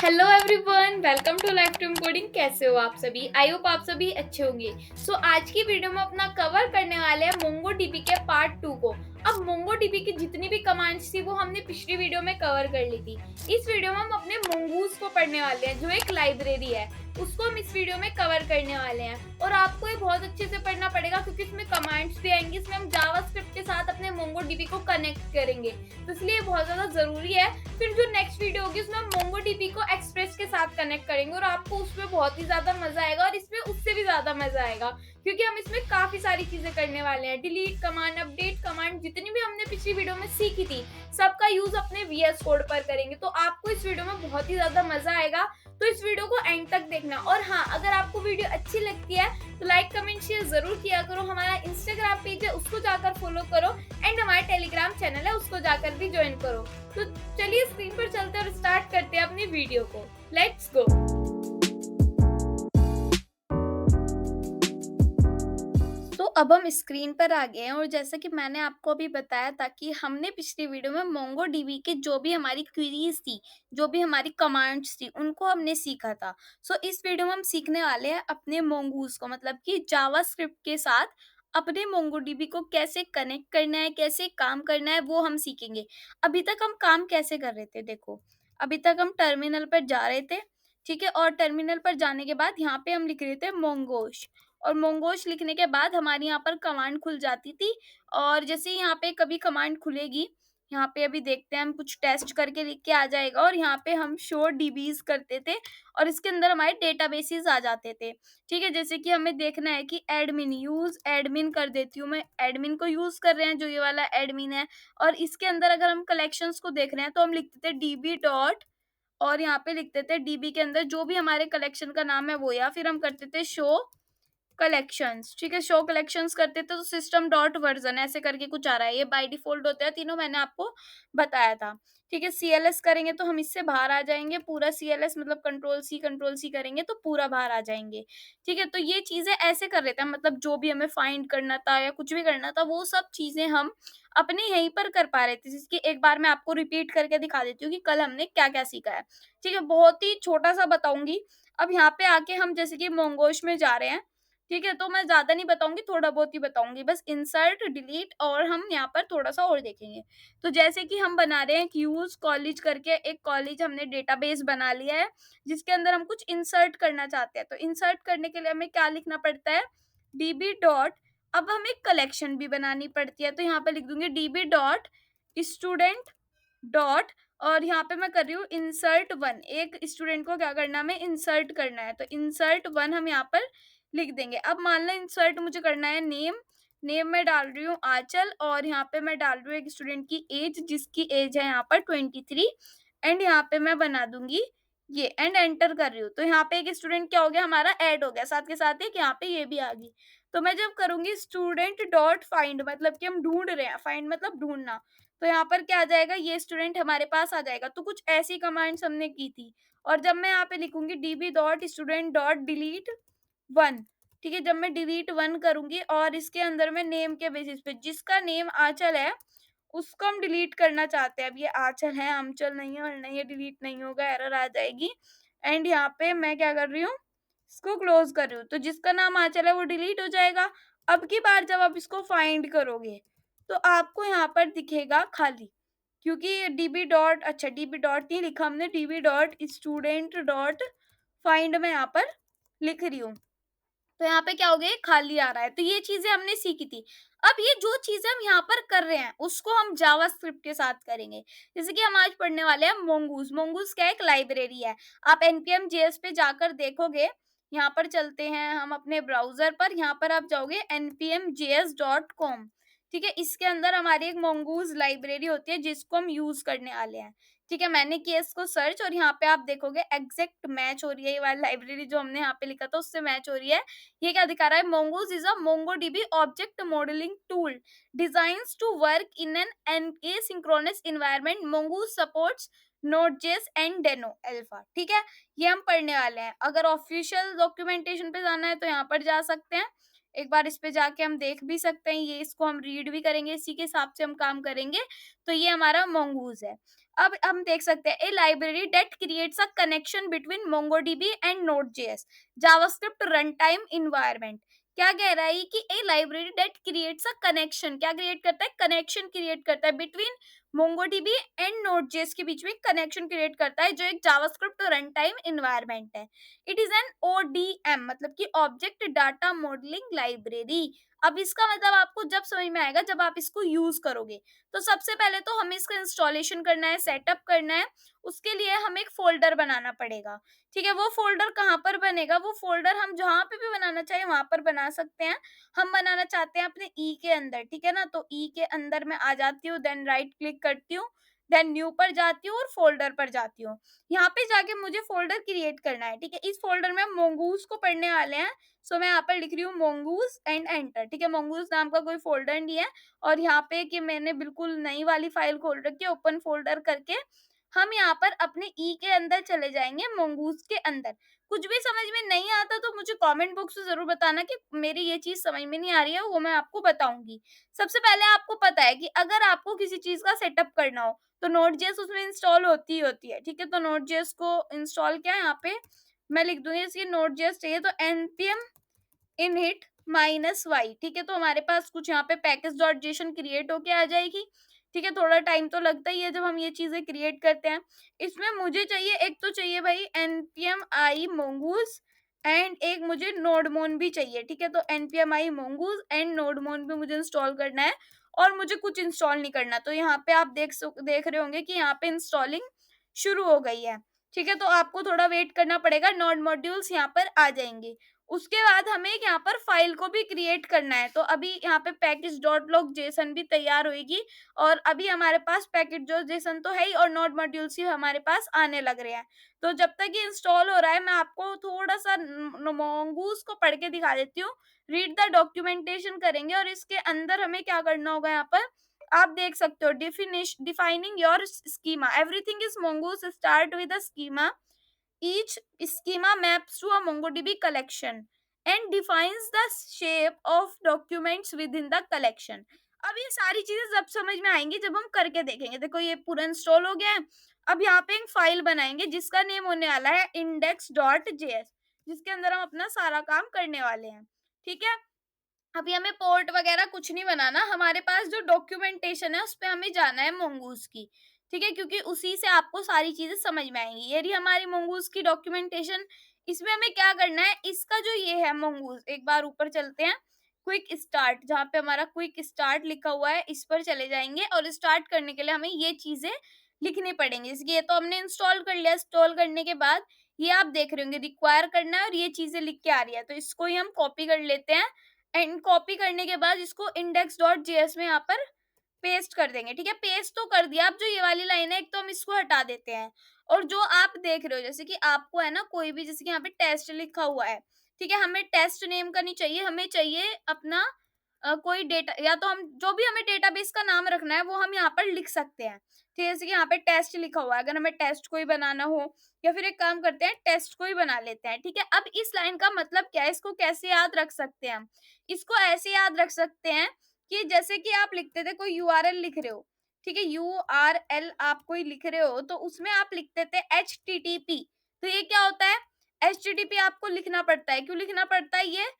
Hello everyone, welcome to life to coding. कैसे हो आप सभी? आई होप आप सभी अच्छे होंगे। आज की वीडियो में अपना कवर करने वाले हैं मोंगो डीबी के पार्ट 2 को। अब मोंगो डीबी की जितनी भी कमांड्स थी वो हमने पिछली वीडियो में कवर कर ली थी। इस वीडियो में हम अपने मोंगूज को पढ़ने वाले हैं, जो एक लाइब्रेरी है, उसको हम इस वीडियो में कवर करने वाले हैं। और आपको ये बहुत अच्छे से पढ़ना पड़ेगा क्योंकि इसमें कमांड्स भी आएंगी। इसमें हम जावास्क्रिप्ट के साथ अपने मोंगो डीबी को कनेक्ट करेंगे, तो इसलिए बहुत ज्यादा जरूरी है। फिर जो नेक्स्ट वीडियो होगी उसमें हम मोंगो डीबी को एक्सप्रेस के साथ कनेक्ट करेंगे और आपको उसमें बहुत ही ज्यादा मजा आएगा और इसमें उससे भी ज्यादा मजा आएगा क्योंकि हम इसमें काफी सारी चीजें करने वाले हैं। डिलीट कमांड, अपडेट कमांड, जितनी भी हमने पिछली वीडियो में सीखी थी सबका यूज अपने वीएस कोड पर करेंगे। तो आपको इस वीडियो में बहुत ही ज्यादा मजा आएगा, तो इस वीडियो को एंड तक देखना। और हाँ, अगर आपको वीडियो अच्छी लगती है तो लाइक कमेंट शेयर जरूर किया करो। हमारा इंस्टाग्राम पेज है उसको जाकर फॉलो करो एंड हमारा टेलीग्राम चैनल है उसको जाकर भी ज्वाइन करो। तो चलिए स्क्रीन पर चलते हैं और स्टार्ट करते हैं अपनी वीडियो को। Let's go. तो अब हम स्क्रीन पर आ गए हैं और जैसा कि मैंने आपको अभी बताया था कि हमने पिछली वीडियो में मोंगो डीबी के जो भी हमारी क्वेरीज थी, जो भी हमारी कमांड्स थी, उनको हमने सीखा था। इस वीडियो में हम सीखने वाले हैं अपने मोंगूज को, मतलब कि जावास्क्रिप्ट के साथ अपने मोंगो डीबी को कैसे कनेक्ट करना है, कैसे काम करना है, वो हम सीखेंगे। अभी तक हम काम कैसे कर रहे थे, देखो। अभी तक हम टर्मिनल पर जा रहे थे, ठीक है, और टर्मिनल पर जाने के बाद यहाँ पे हम लिख रहे थे मोंगोश, और मोंगोश लिखने के बाद हमारी यहाँ पर कमांड खुल जाती थी। और जैसे ही यहाँ पे कभी कमांड खुलेगी, यहाँ पे अभी देखते हैं, हम कुछ टेस्ट करके लिख के आ जाएगा और यहाँ पे हम शो डीबीज करते थे और इसके अंदर हमारे डेटाबेसेस आ जाते थे। ठीक है, जैसे कि हमें देखना है कि एडमिन, यूज एडमिन कर देती हूँ मैं। एडमिन को यूज कर रहे हैं, जो ये वाला एडमिन है। और इसके अंदर अगर हम कलेक्शंस को देख रहे हैं तो हम लिखते थे डीबी डॉट, और यहाँ पे लिखते थे डीबी के अंदर जो भी हमारे कलेक्शन का नाम है वो, या फिर हम करते थे शो कलेक्शंस। ठीक है, शो कलेक्शंस करते थे तो सिस्टम डॉट वर्जन ऐसे करके कुछ आ रहा है। ये बाय डिफॉल्ट होता है, तीनों मैंने आपको बताया था। ठीक है, सीएलएस करेंगे तो हम इससे बाहर आ जाएंगे। पूरा सीएलएस मतलब कंट्रोल सी करेंगे तो पूरा बाहर आ जाएंगे। ठीक है, तो ये चीजें ऐसे कर रहे थे, मतलब जो भी हमें फाइंड करना था या कुछ भी करना था वो सब चीजें हम अपने यहीं पर कर पा रहे थे। जिसकी एक बार मैं आपको रिपीट करके दिखा देती हूँ कि कल हमने क्या क्या सीखा है। ठीक है, बहुत ही छोटा सा बताऊंगी। अब यहाँ पे आके हम जैसे कि मोंगोश में जा रहे हैं, ठीक है, तो मैं ज्यादा नहीं बताऊंगी, थोड़ा बहुत ही बताऊंगी, बस इंसर्ट डिलीट, और हम यहाँ पर थोड़ा सा और देखेंगे। तो जैसे कि हम बना रहे हैं यूज कॉलेज करके, एक कॉलेज हमने डेटाबेस बना लिया है जिसके अंदर हम कुछ इंसर्ट करना चाहते हैं। तो इंसर्ट करने के लिए हमें क्या लिखना पड़ता है, डीबी डॉट। अब हमें कलेक्शन भी बनानी पड़ती है, तो यहाँ पे लिख दूंगी डीबी डॉट स्टूडेंट डॉट, और यहाँ पे मैं कर रही हूँ इंसर्ट वन। एक स्टूडेंट को क्या करना है, हमें इंसर्ट करना है, तो इंसर्ट वन हम यहाँ पर लिख देंगे। अब मान लो इंसर्ट मुझे करना है नेम, नेम में डाल रही हूँ आंचल, और यहाँ पे मैं डाल रही हूँ एक स्टूडेंट की एज, जिसकी एज है यहाँ पर 23। एंड यहाँ पे मैं बना दूंगी ये, एंड एंटर कर रही हूँ। तो यहाँ पे एक स्टूडेंट क्या हो गया, हमारा ऐड हो गया, साथ के साथ एक यहाँ पे ये भी आ गई। तो मैं जब करूंगी स्टूडेंट डॉट फाइंड, मतलब कि हम ढूंढ रहे हैं, फाइंड मतलब ढूंढना, तो यहाँ पर क्या आ जाएगा, ये स्टूडेंट हमारे पास आ जाएगा। तो कुछ ऐसी कमांड्स हमने की थी। और जब मैं यहाँ पे लिखूंगी dB dot student dot delete one, ठीक है, जब मैं डिलीट वन करूंगी और इसके अंदर में नेम के बेसिस पे जिसका नेम आंचल है उसको हम डिलीट करना चाहते हैं। अब ये आंचल है, आंचल नहीं है, और नहीं ये डिलीट नहीं होगा, एरर आ जाएगी। एंड यहाँ पे मैं क्या कर रही हूँ, इसको क्लोज कर रही हूँ, तो जिसका नाम आंचल है वो डिलीट हो जाएगा। अब की बार जब आप इसको फाइंड करोगे तो आपको यहाँ पर दिखेगा खाली, क्योंकि डीबी डॉट, अच्छा डीबी डॉट नहीं लिखा हमने, dB dot student dot find में यहाँ पर लिख रही हूँ। तो यहाँ पे क्या हो गया, ये खाली आ रहा है। तो ये चीजें हमने सीखी थी। अब ये जो चीजें हम यहाँ पर कर रहे हैं उसको हम जावास्क्रिप्ट के साथ करेंगे। जैसे कि हम आज पढ़ने वाले हैं मोंगूज। मोंगूज क्या है, एक लाइब्रेरी है। आप npm js पे जाकर देखोगे, यहाँ पर चलते हैं हम अपने ब्राउजर पर, यहाँ पर आप जाओगे npmjs.com। ठीक है, इसके अंदर हमारी एक मोंगूज लाइब्रेरी होती है जिसको हम यूज करने वाले हैं। ठीक है, मैंने किया इसको सर्च और यहाँ पे आप देखोगे एग्जैक्ट मैच हो रही है, ये वाली लाइब्रेरी जो हमने यहाँ पे लिखा था उससे मैच हो रही है। ये क्या दिखा रहा है, Mongoose is a MongoDB object modelling tool designs to work in an asynchronous environment. Mongoose supports Node JS and Deno alpha. ठीक है, ये हम पढ़ने वाले हैं। अगर ऑफिशियल डॉक्यूमेंटेशन पे जाना है तो यहाँ पर जा सकते हैं, एक बार इस पे जाके हम देख भी सकते हैं, ये इसको हम रीड भी करेंगे, इसी के हिसाब से हम काम करेंगे। तो ये हमारा मोंगूज है। अब हम देख सकते हैं a library that creates a connection between MongoDB and Node JS JavaScript run time environment. क्या कह रहा है कि a library that creates a connection, क्या क्रिएट करता है, कनेक्शन क्रिएट करता है between MongoDB and Node JS के बीच में कनेक्शन क्रिएट करता है जो एक जावास्क्रिप्ट रन टाइम इन्वायरमेंट है। इट इज एन ओडीएम मतलब कि ऑब्जेक्ट डाटा मॉडलिंग लाइब्रेरी। अब इसका मतलब आपको जब समझ में आएगा जब आप इसको यूज करोगे। तो सबसे पहले तो हमें इसका इंस्टॉलेशन करना है, सेटअप करना है। उसके लिए हमें एक फ़ोल्डर बनाना पड़ेगा, ठीक है? वो फ़ोल्डर कहाँ पर बनेगा? वो फ़ोल्डर हम जहाँ पे भी बनाना चाहें वहाँ पर बना सकते हैं। हम बनाना चाहते हैं अपने ई के अंदर, ठीक है ना? तो ई के अंदर मैं आ जाती हूँ, देन राइट क्लिक करती हूँ, देन न्यू पर जाती हूँ और फ़ोल्डर पर जाती हूँ। यहाँ पे जाके मुझे फ़ोल्डर क्रिएट करना है, ठीक है? इस फ़ोल्डर में हम मोंगूज़ को पढ़ने वाले हैं, सो मैं यहाँ पर लिख रही हूँ मोंगूज़ एंड एंटर, ठीक है? मोंगूज़ नाम का कोई फ़ोल्डर नहीं है। और यहाँ पे कि मैंने बिल्कुल नई वाली फाइल खोल रखी है ओपन फ़ोल्डर करके, हम यहाँ पर अपने ई के अंदर चले जाएँगे मोंगूज़ के अंदर। कुछ भी समझ में नहीं आता तो मुझे कमेंट बॉक्स में ज़रूर बताना कि मेरी ये चीज़ समझ में नहीं आ रही है, वो मैं आपको बताऊँगी। सबसे पहले आपको पता है कि अगर आपको किसी चीज़ का सेटअप करना हो, तो नोड.जेएस उसमें इंस्टॉल होती ही होती है, ठीक है? तो नोड.जेएस को इंस्टॉल क्या है यहाँ पे मैं लिख दूँगी, जैसे नोड.जेएस चाहिए तो npm init -y, ठीक है? तो हमारे पास कुछ यहाँ पे पैकेज डॉट जेसन क्रिएट होके आ जाएगी, ठीक है? थोड़ा टाइम तो लगता ही है जब हम ये चीज़ें क्रिएट करते हैं। इसमें मुझे चाहिए, एक तो चाहिए भाई npm i mongoose एंड एक मुझे नोडमोन भी चाहिए, ठीक है? तो npm i mongoose एंड नोडमोन भी मुझे इंस्टॉल करना है और मुझे कुछ इंस्टॉल नहीं करना। तो यहाँ पे आप देख रहे होंगे कि यहाँ पे इंस्टॉलिंग शुरू हो गई है, ठीक है? तो आपको थोड़ा वेट करना पड़ेगा, नोड मॉड्यूल्स यहाँ पर आ जाएँगे। उसके बाद हमें एक यहाँ पर फाइल को भी क्रिएट करना है। तो अभी यहाँ पे पैकेज डॉट लॉग जेसन भी तैयार होएगी और अभी हमारे पास पैकेज डॉट जेसन तो है ही और नोड मॉड्यूल्स ही हमारे पास आने लग रहे हैं। तो जब तक ये इंस्टॉल हो रहा है मैं आपको थोड़ा सा मोंगूज को पढ़ के दिखा देती हूँ। रीड द डॉक्यूमेंटेशन करेंगे और इसके अंदर हमें क्या करना होगा, यहाँ पर आप देख सकते हो defining your schema, everything is mongoose start with a schema, each schema maps to a MongoDB collection and defines the shape of documents within the collection। अब ये सारी चीजें जब समझ में आएंगी जब हम करके देखेंगे। देखो ये पूरा इंस्टॉल हो गया है। अब यहाँ पे एक फाइल बनाएंगे जिसका नेम होने वाला है index.js, जिसके अंदर हम अपना सारा काम करने वाले हैं, ठीक है? अभी हमें पोर्ट वगैरह कुछ नहीं बनाना, हमारे पास जो डॉक्यूमेंटेशन है उस पे हमें जाना है मोंगूज की, ठीक है? क्योंकि उसी से आपको सारी चीजें समझ में आएंगी। ये रही हमारी मोंगूज की डॉक्यूमेंटेशन। इसमें हमें क्या करना है, इसका जो ये है मोंगूज, एक बार ऊपर चलते हैं, क्विक स्टार्ट, जहाँ पे हमारा क्विक स्टार्ट लिखा हुआ है इस पर चले जाएंगे और स्टार्ट करने के लिए हमें ये चीजें लिखनी पड़ेंगी। जैसे कि ये तो हमने इंस्टॉल कर लिया, इंस्टॉल करने के बाद ये आप देख रहे होंगे रिक्वायर करना है और ये चीजें लिख के आ रही है, तो इसको ही हम कॉपी कर लेते हैं एंड कॉपी करने के बाद इसको index.js में यहाँ पर पेस्ट कर देंगे, ठीक है? पेस्ट तो कर दिया। अब जो ये वाली लाइन है एक तो हम इसको हटा देते हैं और जो आप देख रहे हो जैसे कि आपको है ना कोई भी, जैसे कि यहाँ पे टेस्ट लिखा हुआ है, ठीक है? हमें टेस्ट नेम का नहीं चाहिए, हमें चाहिए अपना कोई डेटा, या तो हम जो भी हमें डेटाबेस का नाम रखना है वो हम यहाँ पर लिख सकते हैं, ठीक है? जैसे कि यहाँ पे टेस्ट लिखा हुआ है, अगर हमें टेस्ट को ही बनाना हो या फिर एक काम करते हैं टेस्ट को ही बना लेते हैं, ठीक है? अब इस लाइन का मतलब क्या है, इसको कैसे याद रख सकते हैं हम? इसको ऐसे याद रख सकते हैं कि जैसे कि आप लिखते थे कोई यूआरएल लिख रहे हो, ठीक है? यूआरएल आप कोई लिख रहे हो तो उसमें आप लिखते थे एचटीटीपी। तो ये क्या होता है, एचटीटीपी आपको लिखना पड़ता है। क्यों लिखना पड़ता है ये?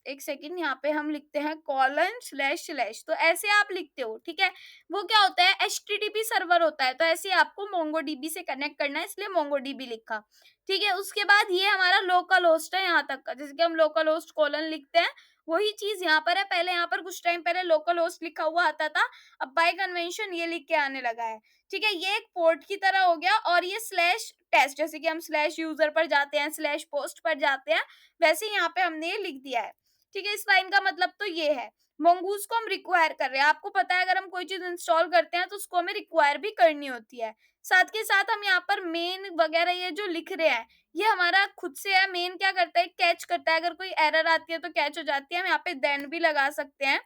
एक सेकंड, यहाँ पे हम लिखते हैं कोलन स्लैश स्लैश, तो ऐसे आप लिखते हो, ठीक है? वो क्या होता है, एचटीटीपी सर्वर होता है। तो ऐसे आपको मोंगोडीबी से कनेक्ट करना है, इसलिए मोंगोडीबी लिखा, ठीक है? उसके बाद ये हमारा लोकल होस्ट है यहाँ तक का, जैसे कि हम लोकल होस्ट कोलन लिखते हैं, वही चीज यहाँ पर है। पहले यहाँ पर कुछ टाइम पहले लोकल होस्ट लिखा हुआ आता था, अब बाय कन्वेंशन ये लिख के आने लगा है, ठीक है? ये एक पोर्ट की तरह हो गया और ये स्लैश टेस्ट, जैसे कि हम स्लैश यूजर पर जाते हैं, स्लैश पोस्ट पर जाते हैं, वैसे ही यहाँ पे हमने ये लिख दिया है, ठीक है? इस लाइन का मतलब तो ये है। mongoose को हम रिक्वायर कर रहे हैं, आपको पता है अगर हम कोई चीज इंस्टॉल करते हैं तो उसको हमें रिक्वायर भी करनी होती है। साथ के साथ हम यहाँ पर मेन वगैरह ये जो लिख रहे हैं ये हमारा खुद से है। मेन क्या करता है, कैच करता है, अगर कोई एरर आती है तो कैच हो जाती है। हम यहाँ पे देन भी लगा सकते हैं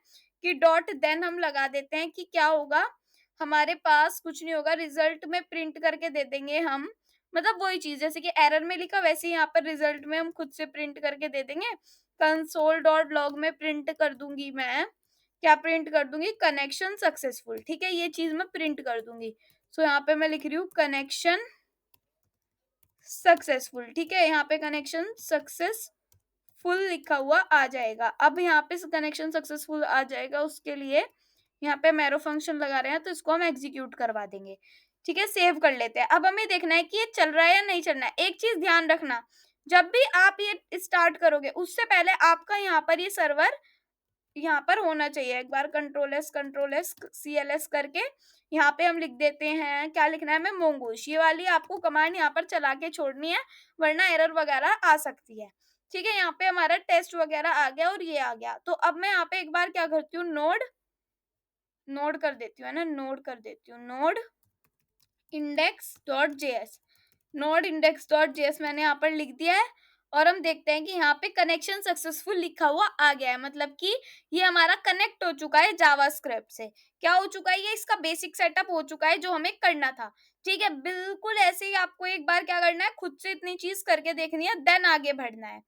कि डॉट देन हम लगा देते हैं कि क्या होगा, हमारे पास कुछ नहीं होगा, रिजल्ट में प्रिंट करके दे देंगे हम, मतलब वही चीज जैसे कि एरर में लिखा वैसे ही यहाँ पर रिजल्ट में हम खुद से प्रिंट करके दे देंगे। कंसोल डॉट लॉग में प्रिंट कर दूंगी मैं, क्या प्रिंट कर दूंगी, कनेक्शन सक्सेसफुल, ठीक है? ये चीज मैं प्रिंट कर दूंगी। सो यहाँ पे मैं लिख रही हूँ कनेक्शन सक्सेसफुल, ठीक है। यहाँ पे कनेक्शन सक्सेसफुल लिखा हुआ आ जाएगा। अब यहाँ पे कनेक्शन सक्सेसफुल आ जाएगा, उसके लिए यहाँ पे मैरो फंक्शन लगा रहे हैं, तो इसको हम एग्जीक्यूट करवा देंगे, ठीक है। सेव कर लेते हैं। अब हमें देखना है कि ये चल रहा है या नहीं चल रहा है। एक चीज ध्यान रखना, जब भी आप ये स्टार्ट करोगे उससे पहले आपका यहाँ पर ये सर्वर यहाँ पर होना चाहिए। एक बार कंट्रोल एस CLS करके यहाँ पे हम लिख देते हैं, क्या लिखना है, हमें मोंगूश, ये वाली आपको कमांड यहाँ पर चला के छोड़नी है, वरना एरर वगैरह आ सकती है, ठीक है। यहाँ पे हमारा टेस्ट वगैरह आ गया और ये आ गया। तो अब मैं यहाँ पे एक बार क्या करती हूँ, नोड कर देती हूँ, है ना, नोड कर देती हूँ, नोड index.js, नोड index.js मैंने यहाँ पर लिख दिया है। और हम देखते हैं कि यहाँ पे कनेक्शन सक्सेसफुल लिखा हुआ आ गया है, मतलब कि ये हमारा कनेक्ट हो चुका है जावास्क्रिप्ट से। क्या हो चुका है, ये इसका बेसिक सेटअप हो चुका है जो हमें करना था, ठीक है। बिल्कुल ऐसे ही आपको एक बार क्या करना है, खुद से इतनी चीज करके देखनी है, देन आगे बढ़ना है,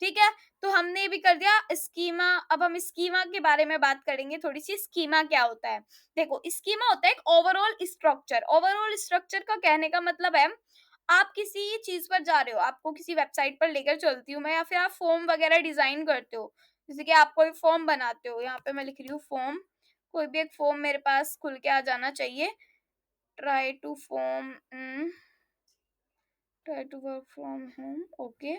ठीक है। तो हमने ये भी कर दिया स्कीमा। अब हम स्कीमा के बारे में बात करेंगे थोड़ी सी। स्कीमा क्या होता है, देखो स्कीमा होता है एक ओवरऑल स्ट्रक्चर। ओवरऑल स्ट्रक्चर का कहने का मतलब है, आप किसी चीज पर जा रहे हो, आपको किसी वेबसाइट पर लेकर चलती हूँ मैं, या फिर आप फॉर्म वगैरह डिजाइन करते हो, जैसे कि आप कोई फॉर्म बनाते हो। यहाँ पे मैं लिख रही हूँ फॉर्म, कोई भी एक फॉर्म मेरे पास खुल के आ जाना चाहिए। Try to form, try to work from home, okay.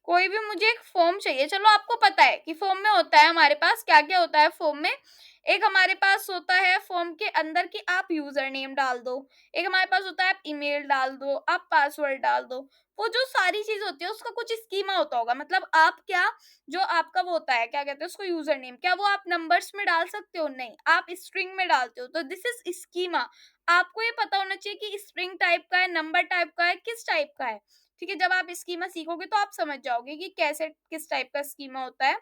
कोई भी मुझे एक फॉर्म चाहिए। चलो आपको पता है कि फॉर्म में होता है हमारे पास क्या क्या होता है फॉर्म में। एक हमारे पास होता है फॉर्म के अंदर कि आप यूजर नेम डाल दो, एक हमारे पास होता है आप ईमेल डाल दो, आप पासवर्ड डाल दो। वो जो सारी चीज होती है उसका कुछ स्कीमा होता होगा, मतलब आप क्या, जो आपका वो होता है क्या कहते हैं उसको, यूजर नेम, क्या वो आप नंबर्स में डाल सकते हो, नहीं, आप स्ट्रिंग में डालते हो। तो दिस इज स्कीमा। आपको ये पता होना चाहिए कि स्ट्रिंग टाइप का है, नंबर टाइप का है, किस टाइप का है, ठीक है। जब आप स्कीमा सीखोगे तो आप समझ जाओगे कि कैसे किस टाइप का स्कीमा होता है।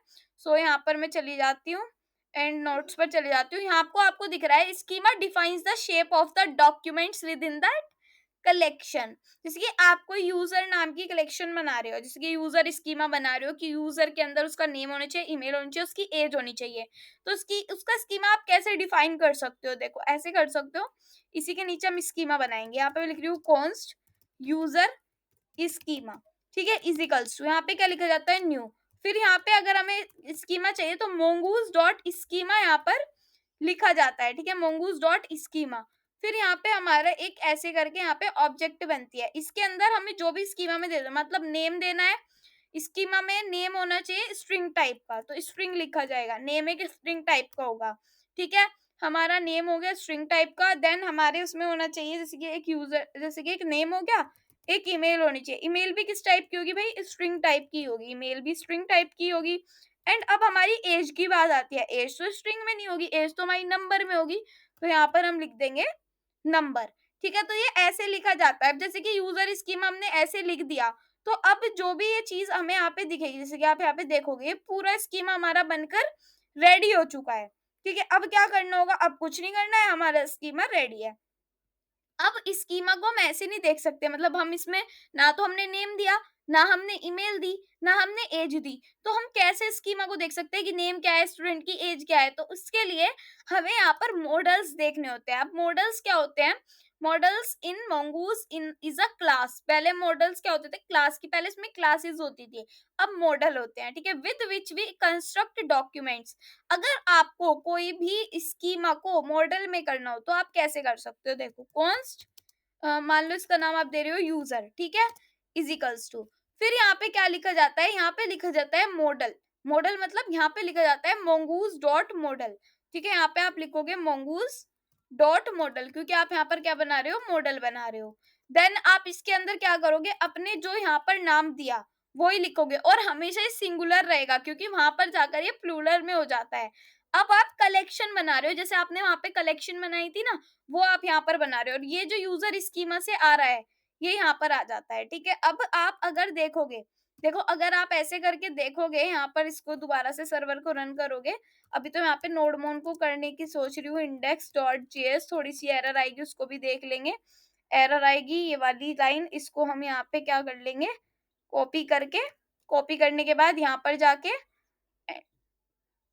सो यहाँ पर मैं चली जाती हूँ, एंड नोट्स पर चले जाती हूँ। यहाँ को आपको दिख रहा है schema defines the shape of the documents with in the collection. जैसे कि आप कोई यूजर नाम की कलेक्शन बना रहे हो, जैसे कि यूजर स्कीमा बना रहे हो कि यूजर के अंदर उसका नेम होना चाहिए, ईमेल होनी चाहिए, उसकी एज होनी चाहिए। तो उसका स्कीमा आप कैसे डिफाइन कर सकते हो, देखो ऐसे कर सकते हो। इसी के नीचे हम स्कीमा बनाएंगे। यहाँ पे मैं लिख रही हूँ कॉन्स्ट यूजर स्कीमा, ठीक है, इजिकल्स टू, यहाँ पे क्या लिखा जाता है, न्यू। फिर यहाँ पे अगर हमें स्कीमा चाहिए तो मोंगूज डॉट स्कीमा यहाँ पर लिखा जाता है, ठीक है, मोंगूज डॉट स्कीमा। फिर यहाँ पे हमारा एक ऐसे करके यहाँ पे ऑब्जेक्ट बनती है, इसके अंदर हमें जो भी स्कीमा में दे दो, मतलब नेम देना है। स्कीमा में नेम होना चाहिए स्ट्रिंग टाइप का, तो स्ट्रिंग लिखा जाएगा, नेम एक स्ट्रिंग टाइप का होगा, ठीक है। हमारा नेम हो गया स्ट्रिंग टाइप का। देन हमारे उसमें होना चाहिए जैसे कि एक यूजर, जैसे कि एक नेम हो गया, एक ईमेल होनी चाहिए। ईमेल भी किस टाइप की होगी भाई, स्ट्रिंग टाइप की होगी, ईमेल भी स्ट्रिंग टाइप की होगी। एंड अब हमारी एज की बात आती है, एज तो स्ट्रिंग में नहीं होगी, एज तो हमारी नंबर में होगी, तो यहाँ पर हम लिख देंगे नंबर, ठीक है। तो ये ऐसे लिखा जाता है। अब जैसे कि यूजर स्कीमा हमने ऐसे लिख दिया, तो अब जो भी ये चीज हमें यहाँ पे दिखेगी, जैसे कि आप यहाँ पे देखोगे, ये पूरा स्कीमा हमारा बनकर रेडी हो चुका है, ठीक है। अब क्या करना होगा, अब कुछ नहीं करना है, हमारा स्कीमा रेडी है। अब इस स्कीमा को हम ऐसे नहीं देख सकते, मतलब हम इसमें ना तो हमने नेम दिया, ना हमने ईमेल दी, ना हमने एज दी, तो हम कैसे स्कीमा को देख सकते हैं कि नेम क्या है, स्टूडेंट की एज क्या है। तो उसके लिए हमें यहाँ पर मॉडल्स देखने होते हैं। अब मॉडल्स क्या होते हैं, models in mongoose in is a class. पहले मॉडल्स क्या होते थे, क्लास की, पहले इसमें क्लासेस होती थी, अब मॉडल होते हैं, ठीक है, with which we construct documents. अगर आपको कोई भी स्कीमा को मॉडल में करना हो तो आप कैसे कर सकते हो, देखो कॉन्स्ट, मान लो इसका नाम आप दे रहे हो यूजर, ठीक है, इजिकल्स टू, फिर यहाँ पे क्या लिखा जाता है, यहाँ पे लिखा जाता है मॉडल। मॉडल मतलब यहाँ पे लिखा जाता है mongoose डॉट मॉडल, ठीक है। यहाँ पे आप लिखोगे mongoose डॉट मॉडल, क्योंकि आप यहाँ पर क्या बना रहे हो, मॉडल बना रहे हो। देन आप इसके अंदर क्या करोगे, अपने जो यहाँ पर नाम दिया वही लिखोगे, और हमेशा ये सिंगुलर रहेगा क्योंकि वहां पर जाकर ये प्लूरल में हो जाता है। अब आप कलेक्शन बना रहे हो, जैसे आपने वहां पे कलेक्शन बनाई थी ना, वो आप यहाँ पर बना रहे हो, और ये जो यूजर स्कीमा से आ रहा है ये यहाँ पर आ जाता है, ठीक है। अब आप अगर देखोगे, देखो अगर आप ऐसे करके देखोगे, यहाँ पर इसको दोबारा से सर्वर को रन करोगे, अभी तो यहाँ पे नोड मोन को करने की सोच रही हूँ, index.js, थोड़ी सी एरर आएगी उसको भी देख लेंगे। एरर आएगी ये वाली लाइन, इसको हम यहाँ पे क्या कर लेंगे, कॉपी करके, कॉपी करने के बाद यहाँ पर जाके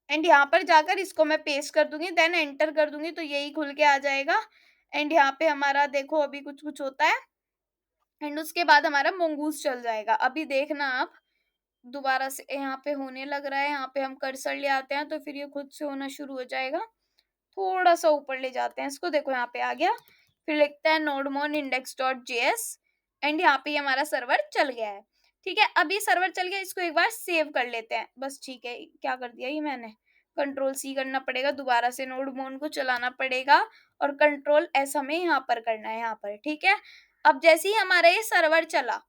एंड यहाँ पर जाकर इसको मैं पेस्ट कर दूंगी, देन एंटर कर दूंगी, तो यही खुल के आ जाएगा। एंड यहाँ पे हमारा देखो अभी कुछ-कुछ होता है एंड उसके बाद हमारा mongoose चल जाएगा। अभी देखना आप दोबारा से यहाँ पे होने लग रहा है, यहाँ पे हम कर्सर ले आते हैं तो फिर ये खुद से होना शुरू हो जाएगा। थोड़ा-सा ऊपर ले जाते हैं इसको, देखो यहाँ पे आ गया। फिर लिखते हैं nodemon index.js एंड यहाँ पे ये हमारा सर्वर चल गया है। ठीक है, अब ये सर्वर चल गया, इसको एक बार सेव कर लेते हैं। बस ठीक है, क्या कर दिया ये मैंने, कंट्रोल सी करना पड़ेगा, दोबारा से nodemon को चलाना पड़ेगा और कंट्रोल एस हमें यहाँ पर करना है, यहाँ पर, ठीक है। अब जैसे ही हमारा ये सर्वर चला,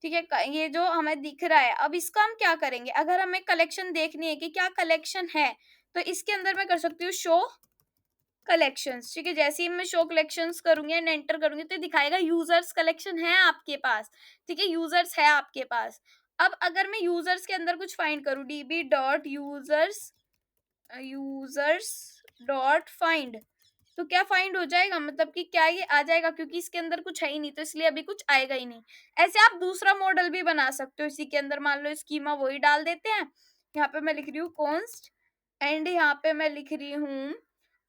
ठीक है, ये जो हमें दिख रहा है, अब इसका हम क्या करेंगे, अगर हमें कलेक्शन देखनी है कि क्या कलेक्शन है, तो इसके अंदर मैं कर सकती हूँ शो कलेक्शंस, ठीक है। जैसे ही मैं शो कलेक्शंस करूंगी एंड एंटर करूंगी तो दिखाएगा यूजर्स कलेक्शन है आपके पास, ठीक है, यूजर्स है आपके पास। अब अगर मैं यूजर्स के अंदर कुछ फाइंड करूँ, dB dot users users dot find, तो क्या फाइंड हो जाएगा, मतलब कि क्या ये आ जाएगा, क्योंकि इसके अंदर कुछ है ही नहीं तो इसलिए अभी कुछ आएगा ही नहीं। ऐसे आप दूसरा मॉडल भी बना सकते हो इसी के अंदर, मान लो स्कीमा वही डाल देते हैं। यहाँ पे मैं लिख रही हूँ कॉन्स्ट एंड यहाँ पे मैं लिख रही हूँ,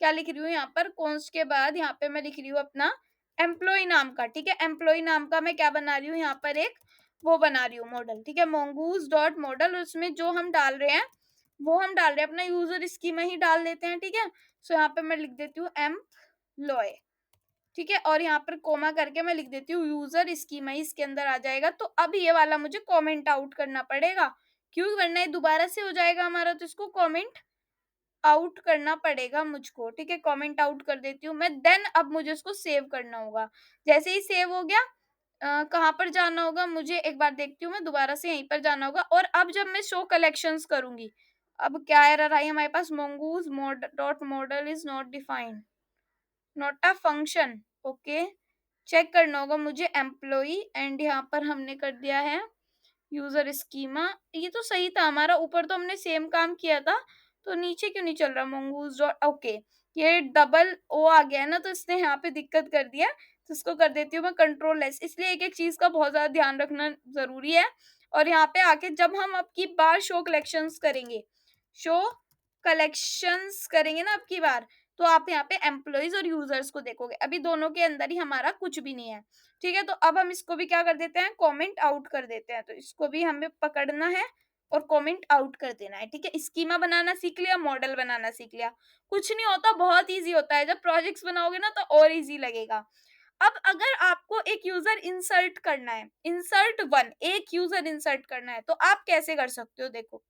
क्या लिख रही हूँ यहाँ पर, कॉन्स्ट के बाद यहाँ पे मैं लिख रही हूँ अपना एम्प्लॉय नाम का, ठीक है। एम्प्लॉय नाम का मैं क्या बना रही हूँ, यहाँ पर एक वो बना रही हूँ मॉडल, ठीक है, mongoose डॉट मॉडल, उसमें जो हम डाल रहे हैं वो हम डाल रहे हैं अपना यूजर स्कीमा ही डाल देते हैं, ठीक है। सो यहाँ पे मैं लिख देती हूँ एम्प्लॉय, ठीक है, और यहाँ पर कोमा करके मैं लिख देती हूँ यूजर स्कीमा, इसके अंदर आ जाएगा। तो अब ये वाला मुझे कमेंट आउट करना पड़ेगा, क्यों करना है, दोबारा से हो जाएगा हमारा, तो इसको कमेंट आउट करना पड़ेगा मुझको, ठीक है। कमेंट आउट कर देती हूँ मैं, देन अब मुझे उसको सेव करना होगा। जैसे ही सेव हो गया, कहाँ पर जाना होगा मुझे एक बार देखती हूँ मैं, दोबारा से यहीं पर जाना होगा। और अब जब मैं शो कलेक्शंस करूंगी, अब क्या एरर आई हमारे पास, mongoose mod dot model is not defined, not a function, okay. Check करना होगा मुझे एम्प्लॉई एंड यहाँ पर हमने कर दिया है यूजर स्कीमा, ये तो सही था हमारा, ऊपर तो हमने सेम काम किया था, तो नीचे क्यों नहीं चल रहा, mongoose डॉट, ओके। ये डबल ओ आ गया है ना, तो इसने यहाँ पे दिक्कत कर दिया, तो इसको कर देती हूँ मैं कंट्रोल एस, इसलिए एक एक चीज का बहुत ज्यादा ध्यान रखना जरूरी है। और यहाँ पे आके जब हम अब की बार शो कलेक्शंस करेंगे, शो कलेक्शंस करेंगे ना अब की बार, तो आप यहाँ पे एम्प्लॉइज और यूजर्स को देखोगे, अभी दोनों के अंदर ही हमारा कुछ भी नहीं है, ठीक है। तो अब हम इसको भी क्या कर देते हैं, कमेंट आउट कर देते हैं, तो इसको भी हमें पकड़ना है और कमेंट आउट कर देना है, ठीक है। स्कीमा बनाना सीख लिया, मॉडल बनाना सीख लिया, कुछ नहीं होता, बहुत इजी होता है, जब प्रोजेक्ट्स बनाओगे ना तो और इजी लगेगा। अब अगर आपको एक यूजर इंसर्ट करना है, इंसर्ट वन, एक यूजर इंसर्ट करना है, तो आप कैसे कर सकते हो, देखो,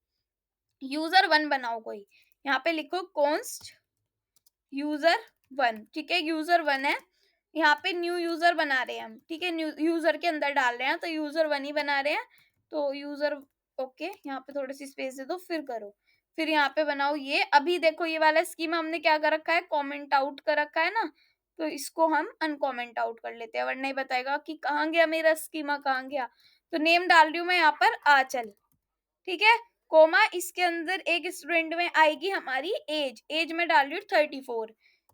यूजर वन बनाओ कोई, यहाँ पे लिखो कॉन्स्ट यूजर वन, ठीक है, यूजर वन है, यहाँ पे न्यू यूजर बना रहे हैं हम, ठीक है, न्यू यूजर के अंदर डाल रहे हैं, तो यूजर वन ही बना रहे हैं, तो यूजर, ओके, यहाँ पे थोड़ी सी स्पेस दे दो, फिर करो, फिर यहाँ पे बनाओ ये। अभी देखो ये वाला स्कीमा हमने क्या कर रखा है, कमेंट आउट कर रखा है ना, तो इसको हम अनकमेंट आउट कर लेते हैं, वरना ही बताएगा कि कहाँ गया मेरा स्कीमा, कहाँ गया। तो नेम डाल रही हूँ मैं यहाँ पर आंचल, ठीक है, कोमा, इसके अंदर एक स्टूडेंट में आएगी हमारी एज, एज में डाल रही हूँ 34,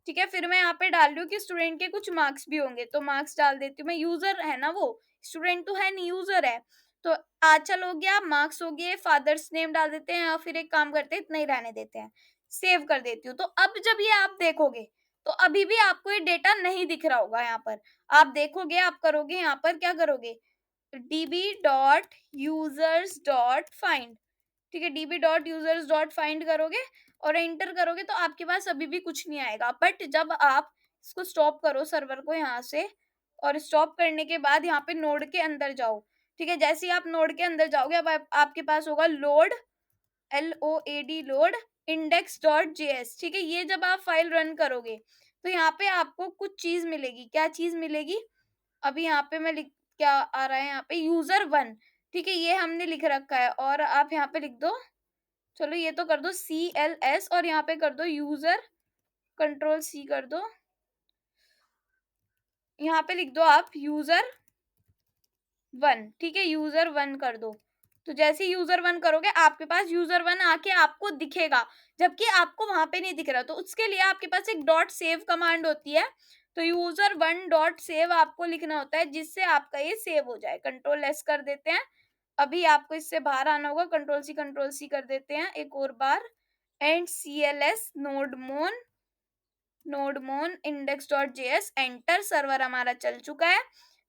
ठीक है। फिर मैं यहाँ पे डाल रही हूँ कि स्टूडेंट के कुछ मार्क्स भी होंगे, तो मार्क्स डाल देती हूँ मैं, यूजर है ना वो, स्टूडेंट तो है नहीं, यूजर है। तो आंचल हो गया, मार्क्स हो गए, फादर्स नेम डाल देते हैं, या फिर एक काम करते हैं इतना ही रहने देते हैं, सेव कर देती हूँ। तो अब जब ये आप देखोगे, तो अभी भी आपको ये डेटा नहीं दिख रहा होगा, यहाँ पर आप देखोगे, आप करोगे, यहाँ पर क्या करोगे, db dot users dot find, ठीक है, db dot users dot find करोगे और एंटर करोगे, तो आपके पास अभी भी कुछ नहीं आएगा। बट जब आप इसको स्टॉप करो सर्वर को यहाँ से, और स्टॉप करने के बाद यहाँ पे नोड के अंदर जाओ, ठीक है, जैसे ही आप नोड के अंदर जाओगे, अब आपके पास होगा load, LOAD load index dot JS, ठीक है। ये जब आप फाइल रन करोगे, तो यहाँ पे आपको कुछ चीज मिलेगी, क्या चीज मिलेगी, अभी यहाँ पे मैं लिख, क्या आ रहा है यहाँ पे, यूजर वन, ठीक है, ये हमने लिख रखा है, और आप यहाँ पे लिख दो, चलो ये तो कर दो CLS, और यहाँ पे कर दो यूजर, कंट्रोल C कर दो, यहाँ पे लिख दो आप यूजर वन, ठीक है, यूजर वन कर दो। तो जैसे यूजर वन करोगे, आपके पास यूजर वन आके आपको दिखेगा, जबकि आपको वहां पे नहीं दिख रहा, तो उसके लिए आपके पास एक डॉट सेव कमांड होती है, तो यूजर वन डॉट सेव आपको लिखना होता है, जिससे आपका ये सेव हो जाए। कंट्रोल एस कर देते हैं, अभी आपको इससे बाहर आना होगा, कंट्रोल सी कर देते हैं एक और बार, एंड CLS नोड मोन नोडमोन index.js एंटर, सर्वर हमारा चल चुका है।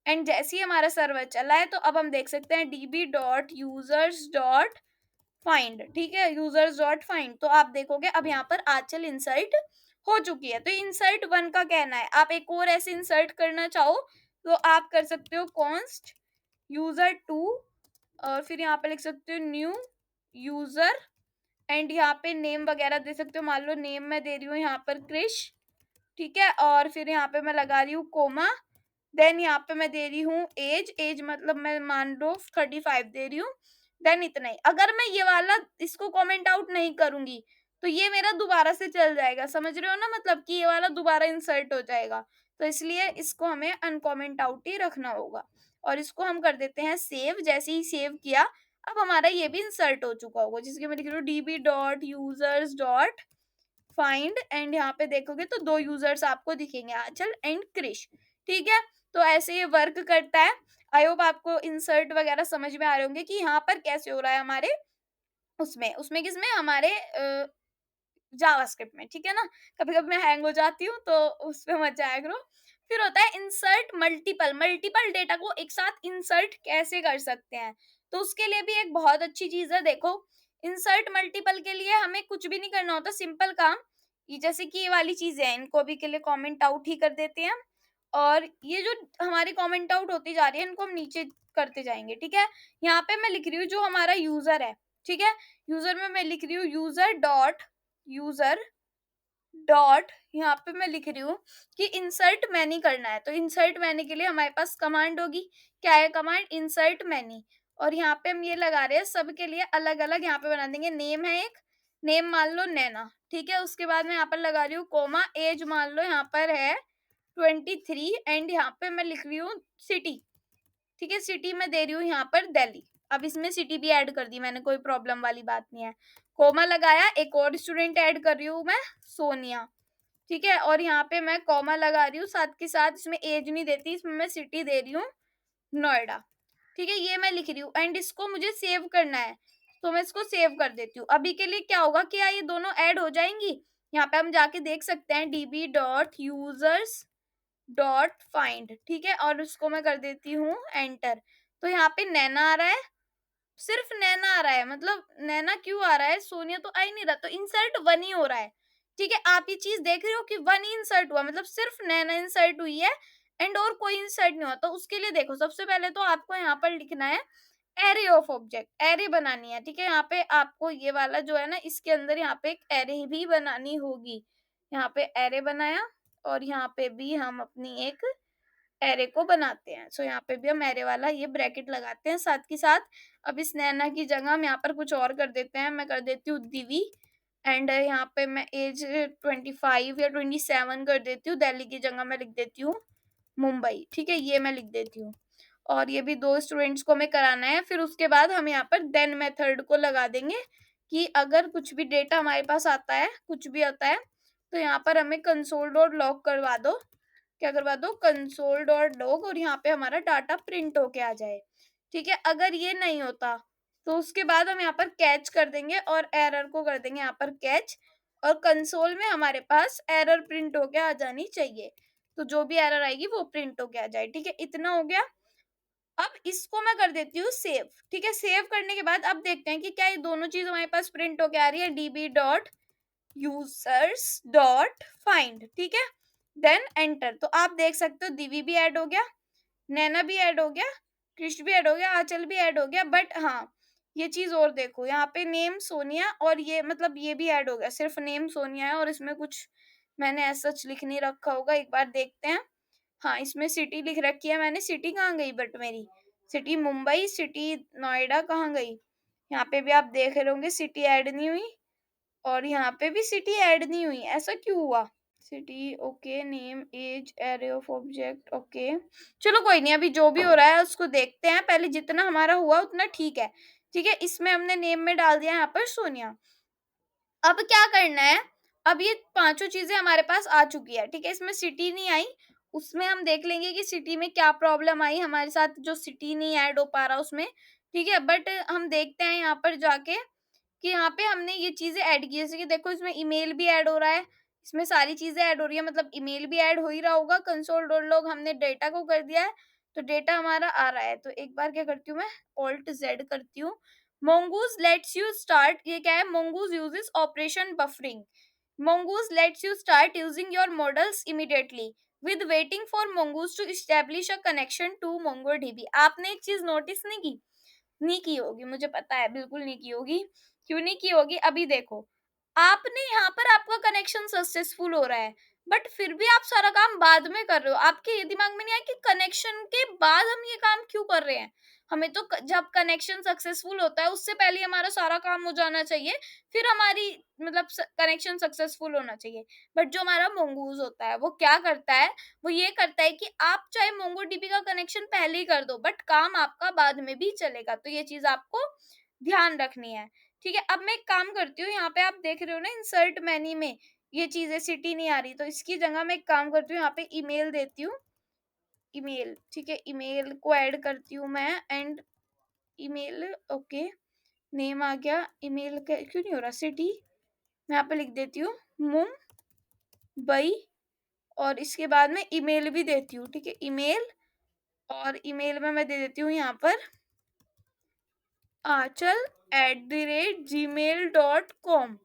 एंड जैसे ही हमारा सर्वर चला है तो अब हम देख सकते हैं db.users.find, ठीक है, users.find। तो आप देखोगे अब यहाँ पर आंचल इंसर्ट हो चुकी है। तो इंसर्ट 1 का कहना है। आप एक और ऐसे इंसर्ट करना चाहो तो आप कर सकते हो const user2 और फिर यहाँ पे लिख सकते हो न्यू यूजर एंड यहाँ पे नेम वगैरह दे सकते हो। मान लो नेम मैं दे रही हूँ यहाँ पर क्रिश, ठीक है, और फिर यहाँ पे मैं लगा रही हूँ कोमा। देन यहाँ पे मैं दे रही हूँ एज मतलब मैं मान लो 35 दे रही हूँ। देन इतना ही। अगर मैं ये वाला इसको कमेंट आउट नहीं करूंगी तो ये मेरा दोबारा से चल जाएगा, समझ रहे हो ना, मतलब कि ये वाला दोबारा इंसर्ट हो जाएगा। तो इसलिए इसको हमें अनकमेंट आउट ही रखना होगा और इसको हम कर देते हैं सेव। जैसे ही सेव किया अब हमारा ये भी इंसर्ट हो चुका होगा, जिसके मैं लिख रही हूँ db.users.find एंड यहाँ पे देखोगे तो 2 यूजर्स आपको दिखेंगे, आंचल एंड क्रिश, ठीक है। तो ऐसे ये वर्क करता है। आई होप आपको इंसर्ट वगैरह समझ में आ रहे होंगे कि यहाँ पर कैसे हो रहा है हमारे उसमें उसमें किसमें हमारे जावास्क्रिप्ट में, ठीक है ना। कभी कभी मैं हैंग हो जाती हूँ तो उस पे मत जाया करो। फिर होता है इंसर्ट मल्टीपल। मल्टीपल डेटा को एक साथ इंसर्ट कैसे कर सकते हैं, तो उसके लिए भी एक बहुत अच्छी चीज है। देखो इंसर्ट मल्टीपल के लिए हमें कुछ भी नहीं करना होता, सिंपल काम। ये जैसे कि ये वाली चीजें हैं, इनको अभी के लिए कमेंट आउट ही कर देते हैं। और ये जो हमारी कमेंट आउट होती जा रही है इनको हम नीचे करते जाएंगे, ठीक है। यहाँ पे मैं लिख रही हूँ जो हमारा यूजर है, ठीक है। यूजर में मैं लिख रही हूँ यूजर डॉट यहाँ पे मैं लिख रही हूँ कि इंसर्ट मैनी करना है। तो इंसर्ट मैनी के लिए हमारे पास कमांड होगी। क्या है कमांड? Insert many. और यहाँ पे हम ये लगा रहे हैं सबके लिए अलग अलग, यहाँ पे बना देंगे। नेम है एक, नेम मान लो नैना, ठीक है। उसके बाद मैं यहाँ पर लगा रही हूँ कोमा, एज मान लो यहाँ पर है 23 एंड यहाँ पे मैं लिख रही हूँ सिटी, ठीक है। सिटी में दे रही हूँ यहाँ पर दिल्ली। अब इसमें सिटी भी ऐड कर दी मैंने, कोई प्रॉब्लम वाली बात नहीं है। कोमा लगाया, एक और स्टूडेंट ऐड कर रही हूँ मैं, सोनिया, ठीक है। और यहाँ पे मैं कॉमा लगा रही हूँ साथ के साथ, इसमें एज नहीं देती, इसमें मैं सिटी दे रही हूँ नोएडा, ठीक है। ये मैं लिख रही हूँ एंड इसको मुझे सेव करना है तो मैं इसको सेव कर देती हूँ। अभी के लिए क्या होगा, क्या ये दोनों ऐड हो जाएंगी? यहाँ पे हम जाके देख सकते हैं db.users.find, ठीक है। और उसको मैं कर देती हूँ एंटर। तो यहाँ पे नैना आ रहा है, सिर्फ नैना आ रहा है। मतलब नैना क्यों आ रहा है, सोनिया तो आ ही नहीं रहा। तो इंसर्ट 1 ही हो रहा है, ठीक है। आप ये चीज देख रहे हो कि 1 ही इंसर्ट हुआ, मतलब सिर्फ नैना इंसर्ट हुई है एंड और कोई इंसर्ट नहीं हुआ। तो उसके लिए देखो सबसे पहले तो आपको यहाँ पर लिखना है एरे ऑफ ऑब्जेक्ट, एरे बनानी है, ठीक है। यहाँ पे आपको ये वाला जो है ना इसके अंदर यहाँ पे एक एरे भी बनानी होगी। यहाँ पे एरे बनाया और यहाँ पे भी हम अपनी एक एरे को बनाते हैं। सो यहाँ पे भी हम एरे वाला ये ब्रैकेट लगाते हैं साथ के साथ। अब इस नैना की जगह हम यहाँ पर कुछ और कर देते हैं। मैं कर देती हूँ दिवी एंड यहाँ पे मैं एज 25 या 27 कर देती हूँ। दिल्ली की जगह मैं लिख देती हूँ मुंबई, ठीक है। ये मैं लिख देती हूँ और ये भी 2 स्टूडेंट्स को हमें कराना है। फिर उसके बाद हम यहाँ पर देन मेथड को लगा देंगे कि अगर कुछ भी डेटा हमारे पास आता है, कुछ भी आता है, तो यहाँ पर हमें कंसोल डॉट लॉग करवा दो। क्या करवा दो? कंसोल डॉट लॉग, और यहाँ पे हमारा डाटा प्रिंट होके आ जाए, ठीक है। अगर ये नहीं होता तो उसके बाद हम यहाँ पर कैच कर देंगे और एरर को कर देंगे यहाँ पर कैच, और कंसोल में हमारे पास एरर प्रिंट होके आ जानी चाहिए। तो जो भी एरर आएगी वो प्रिंट होके आ जाए, ठीक है। इतना हो गया। अब इसको मैं कर देती हूँ सेव, ठीक है। सेव करने के बाद अब देखते हैं कि क्या ये दोनों चीज हमारे पास प्रिंट होके आ रही है, db.users.find, ठीक है। Then enter. तो आप देख सकते हो दिवी भी ऐड हो गया, नैना भी ऐड हो गया, कृष्ण भी ऐड हो गया, आंचल भी ऐड हो गया। बट हाँ, ये चीज और देखो, यहाँ पे नेम सोनिया और ये मतलब ये भी ऐड हो गया। सिर्फ नेम सोनिया है और इसमें कुछ मैंने ऐसा सच लिख नहीं रखा होगा, एक बार देखते हैं। हाँ, इसमें सिटी लिख रखी है मैंने। सिटी कहाँ गई? बट मेरी सिटी मुंबई, सिटी नोएडा कहाँ गई? यहाँ पे भी आप देख रहे होंगे सिटी ऐड नहीं हुई और यहाँ पे भी सिटी ऐड नहीं हुई। ऐसा क्यों हुआ? City okay, name as array of object okay. चलो कोई नहीं, अभी जो भी हो रहा है उसको देखते हैं। पहले जितना हमारा हुआ उतना ठीक है, ठीक है। इसमें हमने नेम में डाल दिया यहाँ पर सोनिया। अब क्या करना है, अब ये पांचों चीजें हमारे पास आ चुकी है, ठीक है। इसमें सिटी नहीं आई, उसमें हम देख लेंगे कि सिटी में क्या प्रॉब्लम आई हमारे साथ, जो सिटी नहीं ऐड हो पा रहा उसमें, ठीक है। बट हम देखते हैं यहाँ पर जाके कि यहाँ पे हमने ये चीजें ऐड की, जैसे कि देखो इसमें ईमेल भी ऐड हो रहा है, इसमें सारी चीज़ें ऐड हो रही है, मतलब ईमेल भी ऐड हो ही रहा होगा, कंसोल डॉट लॉग हमने डेटा को कर दिया है, तो डेटा हमारा आ रहा है। तो एक बार क्या करती हूँ मैं, ऑल्ट ज़ेड करती हूँ। मोंगूज़ लेट्स यू स्टार्ट, ये क्या है, Mongoose uses operation buffering. Mongoose lets you start using your models immediately with waiting for Mongoose to establish a connection to MongoDB। आपने एक चीज नोटिस नहीं की होगी, मुझे पता है बिल्कुल नहीं की होगी। क्यों नहीं की होगी, अभी देखो, आपने यहाँ पर आपका कनेक्शन सक्सेसफुल हो रहा है, बट फिर भी आप सारा काम बाद में कर रहे हो। आपके ये दिमाग में नहीं आया कि कनेक्शन के बाद हम ये काम क्यों कर रहे हैं। हमें तो जब कनेक्शन सक्सेसफुल होता है उससे पहले हमारा सारा काम हो जाना चाहिए, फिर हमारी मतलब कनेक्शन सक्सेसफुल होना चाहिए। बट जो हमारा मोंगूज होता है वो क्या करता है, वो ये करता है कि आप चाहे मोंगो डीबी का कनेक्शन पहले ही कर दो, बट काम आपका बाद में भी चलेगा। तो ये चीज आपको ध्यान रखनी है। ठीक है, अब मैं एक काम करती हूँ, यहाँ पे आप देख रहे हो ना इंसर्ट मेन्यू में ये चीजें सिटी नहीं आ रही, तो इसकी जगह मैं एक काम करती हूँ, यहाँ पे ईमेल देती हूँ। ईमेल, ठीक है, ईमेल को ऐड करती हूँ मैं, एंड ईमेल, ओके, नेम आ गया। ईमेल क्यों नहीं हो रहा, सिटी मैं यहाँ पे लिख देती हूँ मुंबई, और इसके बाद में ईमेल भी देती हूँ। ठीक है, ईमेल, और ईमेल में मैं दे देती हूँ यहाँ पर आंचल@gmail.com।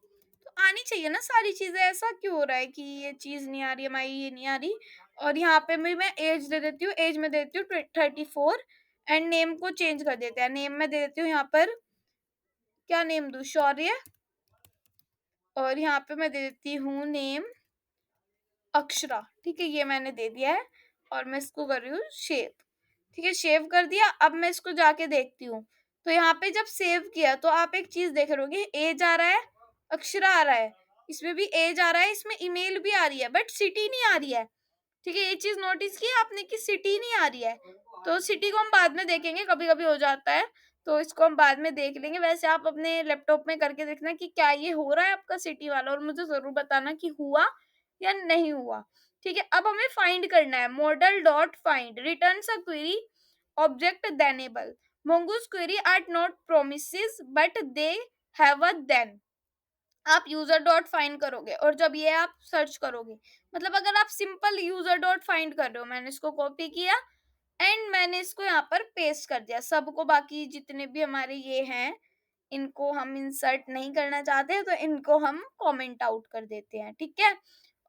तो आनी चाहिए ना सारी चीजें, ऐसा क्यों हो रहा है कि ये चीज नहीं आ रही, हमारी ये नहीं आ रही। और यहाँ पे भी मैं एज दे देती हूँ, एज में दे देती हूँ 34, एंड नेम को चेंज कर देते हैं। नेम में दे देती हूँ यहाँ पर, क्या नेम दूँ, शौर्य, और यहाँ पे मैं दे देती हूँ नेम अक्षरा। ठीक है, ये मैंने दे दिया है, और मैं इसको कर रही हूँ शेव। ठीक है, शेव कर दिया। अब मैं इसको जाके देखती हूँ, तो यहाँ पे जब सेव किया तो आप एक चीज देख रहे होगे, एज आ रहा है, अक्षरा आ रहा है, इसमें भी एज आ रहा है, इसमें ईमेल भी आ रही है, बट सिटी नहीं आ रही है। ठीक है, ये चीज नोटिस की आपने कि सिटी नहीं आ रही है। तो सिटी को हम बाद में देखेंगे, कभी कभी हो जाता है, तो इसको हम बाद में देख लेंगे। वैसे आप अपने लैपटॉप में करके देखना कि क्या ये हो रहा है आपका सिटी वाला, और मुझे जरूर बताना कि हुआ या नहीं हुआ। ठीक है, अब हमें फाइंड करना है, model dot find returns a query object thenable. mongoose query are not promises but they have a then। आप यूजर डॉट फाइंड करोगे, और जब ये आप सर्च करोगे, मतलब अगर आप सिंपल यूजर डॉट फाइंड कर रहे हो, मैंने इसको कॉपी किया एंड मैंने इसको यहाँ पर पेस्ट कर दिया सबको, बाकी जितने भी हमारे ये हैं इनको हम इंसर्ट नहीं करना चाहते, तो इनको हम कमेंट आउट कर देते हैं। ठीक है,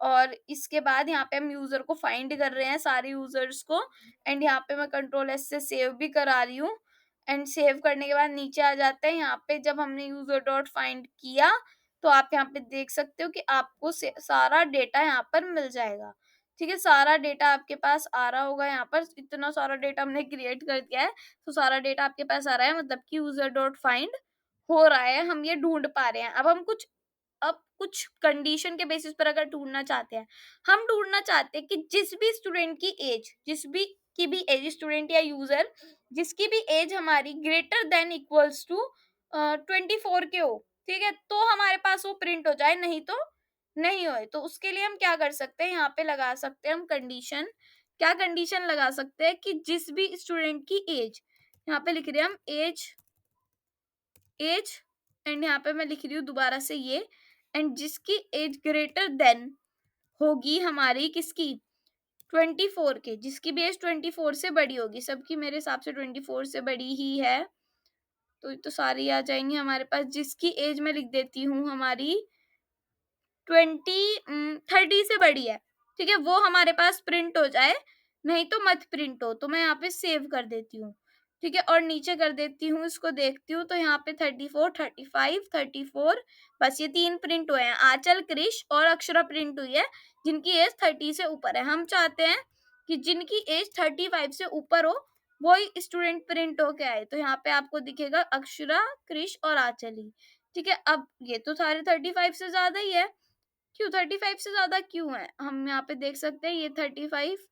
और इसके बाद यहाँ पे हम यूजर को फाइंड कर रहे हैं, सारे यूजर्स को, एंड यहाँ पे मैं कंट्रोल एस से सेव भी करा रही हूँ। एंड सेव करने के बाद नीचे आ जाते हैं, यहाँ पे जब हमने यूजर डॉट फाइंड किया तो आप यहाँ पे देख सकते हो कि आपको सारा डेटा यहाँ पर मिल जाएगा। ठीक है, सारा डेटा आपके पास आ रहा होगा, यहाँ पर इतना सारा डेटा हमने क्रिएट कर दिया है, तो सारा डेटा आपके पास आ रहा है, मतलब कि यूजर डॉट फाइंड हो रहा है, हम ये ढूंढ पा रहे हैं। अब कुछ कंडीशन के बेसिस पर अगर ढूंढना चाहते हैं, हम ढूंढना चाहते हैं कि जिस भी स्टूडेंट की एज, स्टूडेंट या यूजर जिसकी भी एज हमारी ग्रेटर देन इक्वल्स टू 24 के हो, ठीक है, तो हमारे पास वो प्रिंट हो जाए, नहीं तो नहीं होए। तो उसके लिए हम क्या कर सकते हैं, यहाँ पे लगा सकते हैं हम कंडीशन। क्या कंडीशन लगा सकते हैं कि जिस भी स्टूडेंट की एज, यहाँ पे लिख रहे हैं हम एज, एज, एंड यहाँ पे मैं लिख रही हूँ दोबारा से ये, एंड जिसकी एज ग्रेटर देन होगी हमारी किसकी, 24 के, जिसकी भी एज 24 से बड़ी होगी, सबकी मेरे हिसाब से 24 से बड़ी ही है, तो ये तो सारी आ जाएंगी हमारे पास। जिसकी एज में लिख देती हूँ हमारी 30 से बड़ी है, ठीक है, वो हमारे पास प्रिंट हो जाए, नहीं तो मत प्रिंट हो। तो मैं यहाँ पे सेव कर देती हूँ। ठीक है, और नीचे कर देती हूँ, इसको देखती हूँ तो यहाँ पे 34, 35, 34, बस ये 3 प्रिंट हुए हैं, आंचल, क्रिश और अक्षरा प्रिंट हुई है, जिनकी एज 30 से ऊपर है। हम चाहते हैं कि जिनकी एज 35 से ऊपर हो वही स्टूडेंट प्रिंट होके आए, तो यहाँ पे आपको दिखेगा अक्षरा, क्रिश और आंचल ही। ठीक है, अब ये तो सारे 35 से ज्यादा ही है, क्यों 35 से ज्यादा क्यों है, हम यहाँ पे देख सकते हैं, ये 35,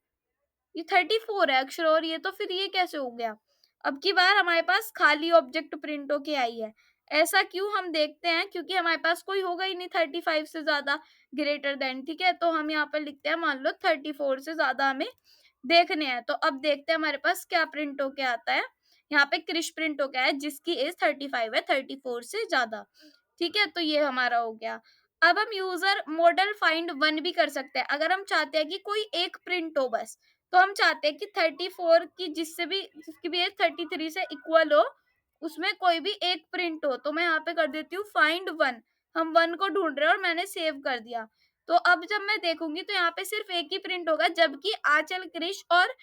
ये 34 है अक्षर, और ये तो फिर ये कैसे हो गया। अब की बार हमारे पास खाली ऑब्जेक्ट प्रिंट होके आई है, ऐसा क्यों, हम देखते हैं, क्योंकि हमारे पास कोई होगा ही नहीं 35 से ज्यादा ग्रेटर देन। ठीक है, तो हम यहाँ पर लिखते हैं, मान लो 34 से ज्यादा हमें देखने हैं, तो अब देखते हैं हमारे पास क्या प्रिंट होके आता है। यहाँ पे क्रिश प्रिंट होके आया जिसकी एज 35 है, 34 से ज्यादा। ठीक है, तो ये हमारा हो गया। अब हम यूज़र मॉडल फाइंड 1 भी कर सकते हैं। अगर हम चाहते हैं कि कोई एक प्रिंट हो बस, तो हम चाहते हैं कि 34 की जिसकी भी एज 33 से इक्वल हो, उसमें कोई भी एक प्रिंट हो। तो मैं यहाँ पे कर देती हूँ फाइंड 1। हम 1 को ढूँढ रहे हैं और मैंने सेव कर दिया। तो अब जब मैं देखूँगी तो यहाँ पे सिर्फ़ एक ही प्रिंट होगा, जबकि आँचल, क्रिश और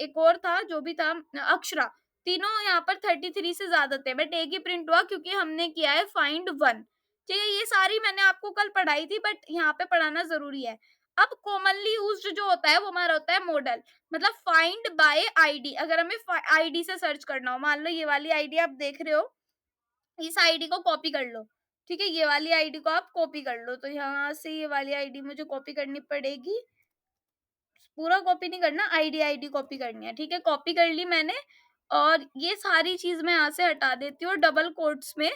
एक और था जो भी था अक्षरा, तीनों यहाँ पर 33 से ज़्यादा थे। बट एक ही प्रिंट हुआ क्योंकि हमने किया है फाइंड 1। ठीक है, ये सारी मैंने आपको कल पढ़ाई थी, बट यहाँ पे पढ़ाना ज़रूरी है। अब कॉमनली यूज्ड जो होता है वो हमारा होता है मॉडल, मतलब फाइंड बाय आईडी। अगर हमें आईडी से सर्च करना हो, मान लो ये वाली आईडी आप देख रहे हो, इस आईडी को कॉपी कर लो। ठीक है, ये वाली आईडी को आप कॉपी कर लो। तो यहाँ से ये वाली आईडी मुझे कॉपी करनी पड़ेगी। पूरा कॉपी नहीं करना, आईडी आईडी कॉपी करनी है। ठीक है, कॉपी कर ली मैंने, और ये सारी चीज़ मैं यहाँ से हटा देती हूँ। डबल कोट्स में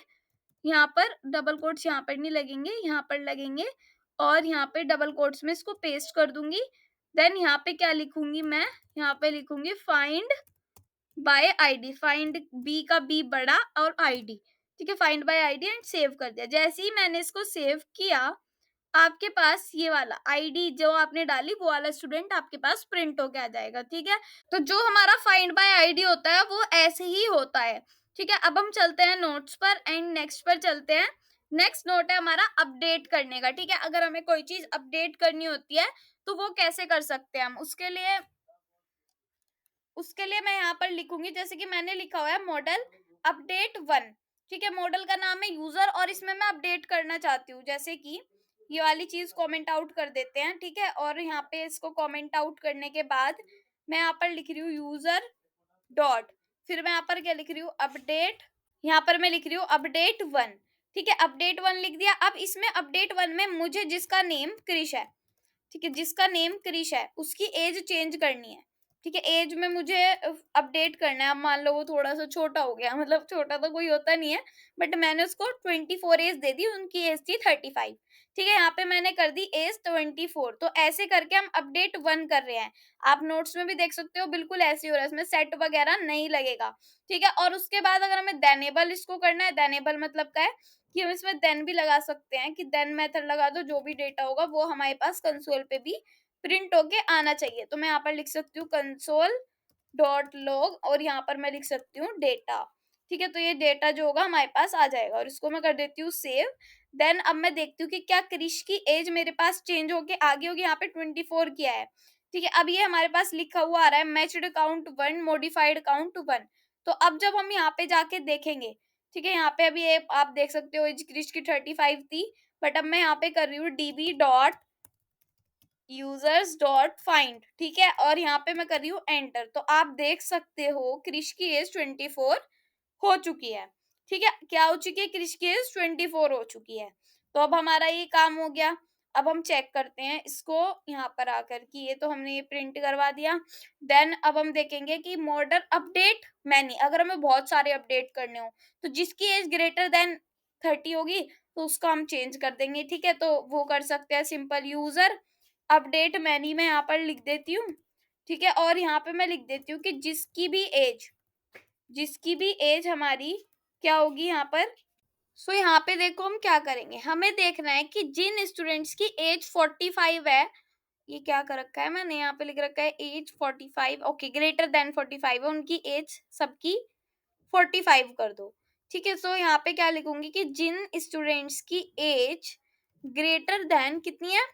यहाँ पर डबल कोट्स यहाँ पर नहीं लगेंगे, यहाँ पर लगेंगे, और यहाँ पे डबल कोट्स में इसको पेस्ट कर दूँगी। देन यहाँ पे क्या लिखूँगी मैं, यहाँ पे लिखूँगी find by ID, find B का बी बड़ा और आईडी। ठीक है, find by ID and save कर दिया। जैसे ही मैंने इसको सेव किया, आपके पास ये वाला आईडी जो आपने डाली वो वाला स्टूडेंट आपके पास प्रिंट होके आ जाएगा। ठीक है, तो जो हमारा फाइंड बाय आईडी होता है वो ऐसे ही होता है। ठीक है, अब हम चलते हैं नोट्स पर एंड नेक्स्ट पर चलते हैं। नेक्स्ट नोट है हमारा अपडेट करने का। ठीक है, अगर हमें कोई चीज अपडेट करनी होती है तो वो कैसे कर सकते हैं हम, उसके लिए मैं यहाँ पर लिखूंगी, जैसे कि मैंने लिखा हुआ है मॉडल अपडेट 1। ठीक है, मॉडल का नाम है यूजर और इसमें मैं अपडेट करना चाहती हूँ, जैसे कि ये वाली चीज कमेंट आउट कर देते हैं। ठीक है, और यहाँ पे इसको कमेंट आउट करने के बाद मैं यहाँ पर लिख रही हूँ यूजर डॉट, फिर मैं यहाँ पर क्या लिख रही हूँ, अपडेट, यहाँ पर मैं लिख रही हूँ अपडेट 1। ठीक है, अपडेट 1 लिख दिया। अब इसमें अपडेट 1 में मुझे जिसका नेम क्रिश है, ठीक है, जिसका नेम क्रिश है उसकी एज चेंज करनी है। ठीक है, एज में मुझे अपडेट करना है। अब मान लो वो थोड़ा सा छोटा हो गया, मतलब छोटा तो कोई होता नहीं है, बट मैंने उसको 24 एज दे दी, उनकी एज थी 35। ठीक है, यहाँ पे मैंने कर दी एज 24। तो ऐसे करके हम अपडेट 1 कर रहे हैं। आप नोट्स में भी देख सकते हो, बिल्कुल ऐसे ही हो रहा है, इसमें सेट वगैरह नहीं लगेगा। ठीक है, और उसके बाद अगर हमें देनेबल इसको करना है, देनेबल मतलब क्या है कि हम इसमें देन भी लगा सकते हैं, कि देन मेथड लगा दो, जो भी डेटा होगा वो हमारे पास कंसोल पे भी प्रिंट होके आना चाहिए। तो मैं यहाँ पर लिख सकती हूँ कंसोल डॉट लॉग, और यहाँ पर मैं लिख सकती हूँ डेटा। ठीक है, तो ये डेटा जो होगा हमारे पास आ जाएगा, और इसको मैं कर देती हूँ सेव। देन अब मैं देखती हूँ कि क्या क्रिश की एज मेरे पास चेंज होके आ गई होगी। यहाँ पे 24 किया है। ठीक है, अब ये हमारे पास लिखा हुआ आ रहा है मैच्ड काउंट 1, मॉडिफाइड काउंट 1। तो अब जब हम यहाँ पे जाके देखेंगे, ठीक है, यहाँ पे अभी ये आप देख सकते हो एज क्रिश की 35 थी, बट अब मैं यहाँ पे कर रही हूँ dB dot users dot find. ठीक है, और यहाँ पे मैं कर रही हूँ एंटर। तो आप देख सकते हो क्रिश की एज 24 हो चुकी है। ठीक है, क्या हो चुकी है, क्रिश की एज 24 हो चुकी है। तो अब हमारा ये काम हो गया। अब हम चेक करते हैं इसको, यहाँ पर आकर कि ये तो हमने ये प्रिंट करवा दिया। देन अब हम देखेंगे कि मॉडल अपडेट मैनी, अगर हमें बहुत सारे अपडेट करने हो तो जिसकी एज ग्रेटर देन 30 होगी तो उसका हम चेंज कर देंगे। ठीक है, तो वो कर सकते हैं सिंपल यूजर अपडेट मैनी में यहाँ पर लिख देती हूँ। ठीक है, और यहाँ पे मैं लिख देती हूँ कि जिसकी भी एज हमारी क्या होगी यहाँ पर। सो यहाँ पे देखो हम क्या करेंगे, हमें देखना है कि जिन स्टूडेंट्स की एज 45 है, ये क्या कर रखा है मैंने, यहाँ पे लिख रखा है एज 45, ओके, ग्रेटर देन 45 है, उनकी एज सबकी 45 कर दो। ठीक है, सो यहाँ पे क्या लिखूंगी कि जिन स्टूडेंट्स की एज ग्रेटर देन कितनी है,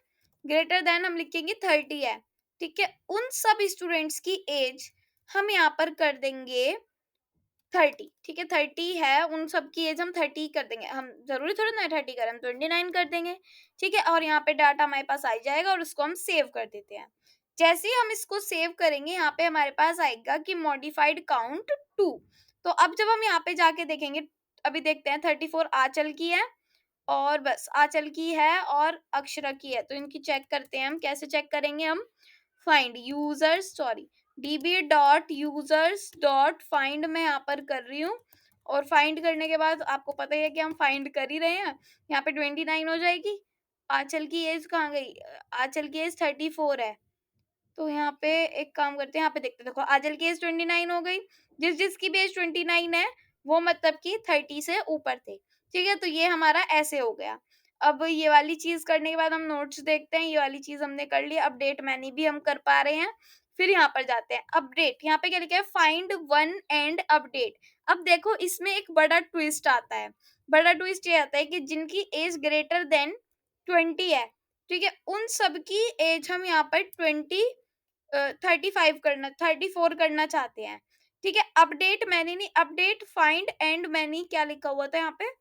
ग्रेटर देन हम लिखेंगे 30 है। ठीक है, उन सब स्टूडेंट्स की एज हम यहाँ पर कर देंगे 30। ठीक है, 30 है, उन सब की एज हम 30 कर देंगे। हम जरूरी थोड़ी ना 30 करें, हम 29 कर देंगे। ठीक है, और यहाँ पे डाटा हमारे पास आ जाएगा और उसको हम सेव कर देते हैं। जैसे ही हम इसको सेव करेंगे, यहाँ पे हमारे पास आएगा कि मॉडिफाइड काउंट 2। तो अब जब हम यहाँ पे जाके देखेंगे, अभी देखते हैं 34 आंचल की है, और बस आंचल की है और अक्षरा की है। तो इनकी चेक करते हैं हम, कैसे चेक करेंगे हम, find users, sorry, dB dot users dot find मैं यहाँ पर कर रही हूँ, और फाइंड करने के बाद आपको पता ही है कि हम फाइंड कर ही रहे हैं। यहाँ पे 29 हो जाएगी। आंचल की एज कहाँ गई, आंचल की एज 34 है। तो यहाँ पे एक काम करते हैं, यहाँ पे देखते हैं, देखो आंचल की एज 29 हो गई। जिसकी भी एज 29 है वो मतलब कि 30 से ऊपर थे। ठीक है, तो ये हमारा ऐसे हो गया। अब ये वाली चीज़ करने के बाद हम नोट्स देखते हैं, ये वाली चीज़ हमने कर ली, अपडेट मैनी भी हम कर पा रहे हैं। फिर यहाँ पर जाते हैं अपडेट, यहाँ पे क्या लिखा है फाइंड वन एंड अपडेट। अब देखो इसमें एक बड़ा ट्विस्ट आता है। बड़ा ट्विस्ट ये आता है कि जिनकी एज ग्रेटर देन 20 है, ठीक है? उन सबकी एज हम यहाँ पर 35 करना 34 करना चाहते हैं, ठीक है? अपडेट मैनी नहीं, अपडेट फाइंड एंड मैनी क्या लिखा हुआ था यहाँ पे?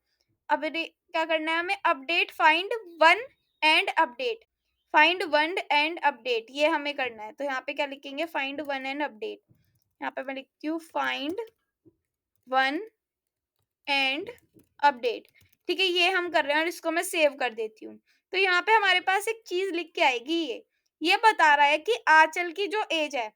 क्या करना है हमें? Update find one and update, find one and update ये हमें करना है। तो यहाँ पे क्या लिखेंगे? Find one and update. यहाँ पे मैं लिखती हूँ फाइंड वन एंड अपडेट, ठीक है? ये हम कर रहे हैं और इसको मैं सेव कर देती हूँ। तो यहाँ पे हमारे पास एक चीज लिख के आएगी, ये बता रहा है कि आंचल की जो एज है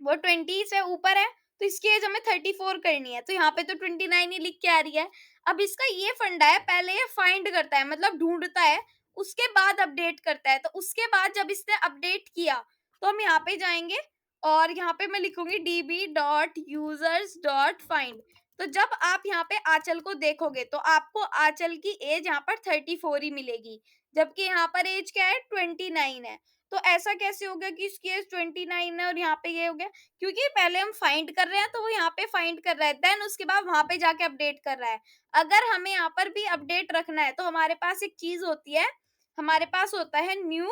वो 20 से ऊपर है, तो इसकी एज हमें 34 करनी है। तो यहाँ पे तो 29 ही लिख के आ रही है। अब इसका ये फंडा है, पहले ये फाइंड करता है मतलब ढूंढता है, उसके बाद अपडेट करता है। तो उसके बाद जब इसने अपडेट किया तो हम यहाँ पे जाएंगे और यहाँ पे मैं लिखूंगी db.users.find। तो जब आप यहाँ पे आंचल को देखोगे तो आपको आंचल की एज यहाँ पर 34 ही मिलेगी, जबकि यहाँ पर एज क्या है? 29 है। तो ऐसा कैसे हो गया कि इसकी एज 29 है और यहाँ पे ये हो गया? क्योंकि पहले हम फाइंड कर रहे हैं तो वो यहाँ पे फाइंड कर रहा है, देन उसके बाद वहां पे जाके अपडेट कर रहा है। अगर हमें यहाँ पर भी अपडेट रखना है तो हमारे पास एक चीज होती है, हमारे पास होता है न्यू।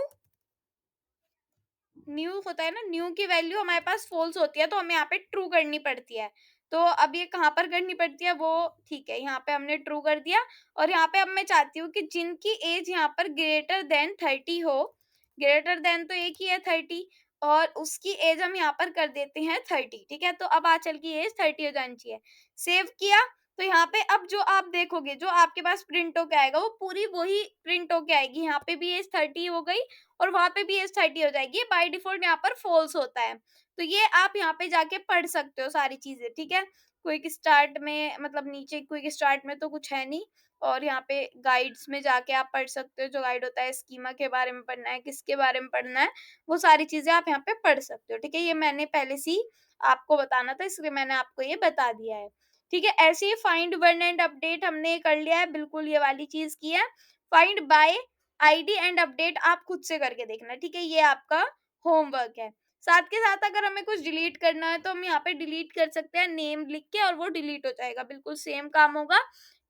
न्यू होता है ना, न्यू की वैल्यू हमारे पास फॉल्स होती है तो हमें यहाँ पे ट्रू करनी पड़ती है। तो अब ये कहाँ पर करनी पड़ती है वो, ठीक है, यहाँ पे हमने ट्रू कर दिया। और यहाँ पे अब मैं चाहती हूँ कि जिनकी एज यहाँ पर ग्रेटर देन 30 हो, ग्रेटर देन तो एक ही है 30, और उसकी एज हम यहाँ पर कर देते हैं 30, ठीक है? तो अब आंचल की एज 30 हो जानी चाहिए। सेव किया। तो यहाँ पे अब जो आप देखोगे, जो आपके पास प्रिंट होके आएगा वो पूरी वही प्रिंट होके आएगी। यहाँ पे भी एज 30 हो गई और वहां पे भी एज 30 हो जाएगी। बाय डिफॉल्ट यहाँ पर फॉल्स होता है। तो ये आप यहाँ पे जाके पढ़ सकते हो सारी चीजें, ठीक है? क्विक स्टार्ट में मतलब नीचे क्विक स्टार्ट में तो कुछ है नहीं, और यहाँ पे गाइड्स में जाके आप पढ़ सकते हो। जो गाइड होता है, स्कीमा के बारे में पढ़ना है, किसके बारे में पढ़ना है, वो सारी चीजें आप यहाँ पे पढ़ सकते हो, ठीक है? ये मैंने पहले से ही आपको बताना था, इसलिए मैंने आपको ये बता दिया है, ठीक है? ऐसे ही फाइंड वन एंड अपडेट हमने कर लिया है, बिल्कुल ये वाली चीज की है। Find by ID and update आप खुद से करके देखना, ठीक है? ये आपका होमवर्क है। साथ के साथ अगर हमें कुछ डिलीट करना है तो हम यहाँ पे डिलीट कर सकते हैं नेम लिख के, और वो डिलीट हो जाएगा, बिल्कुल सेम काम होगा।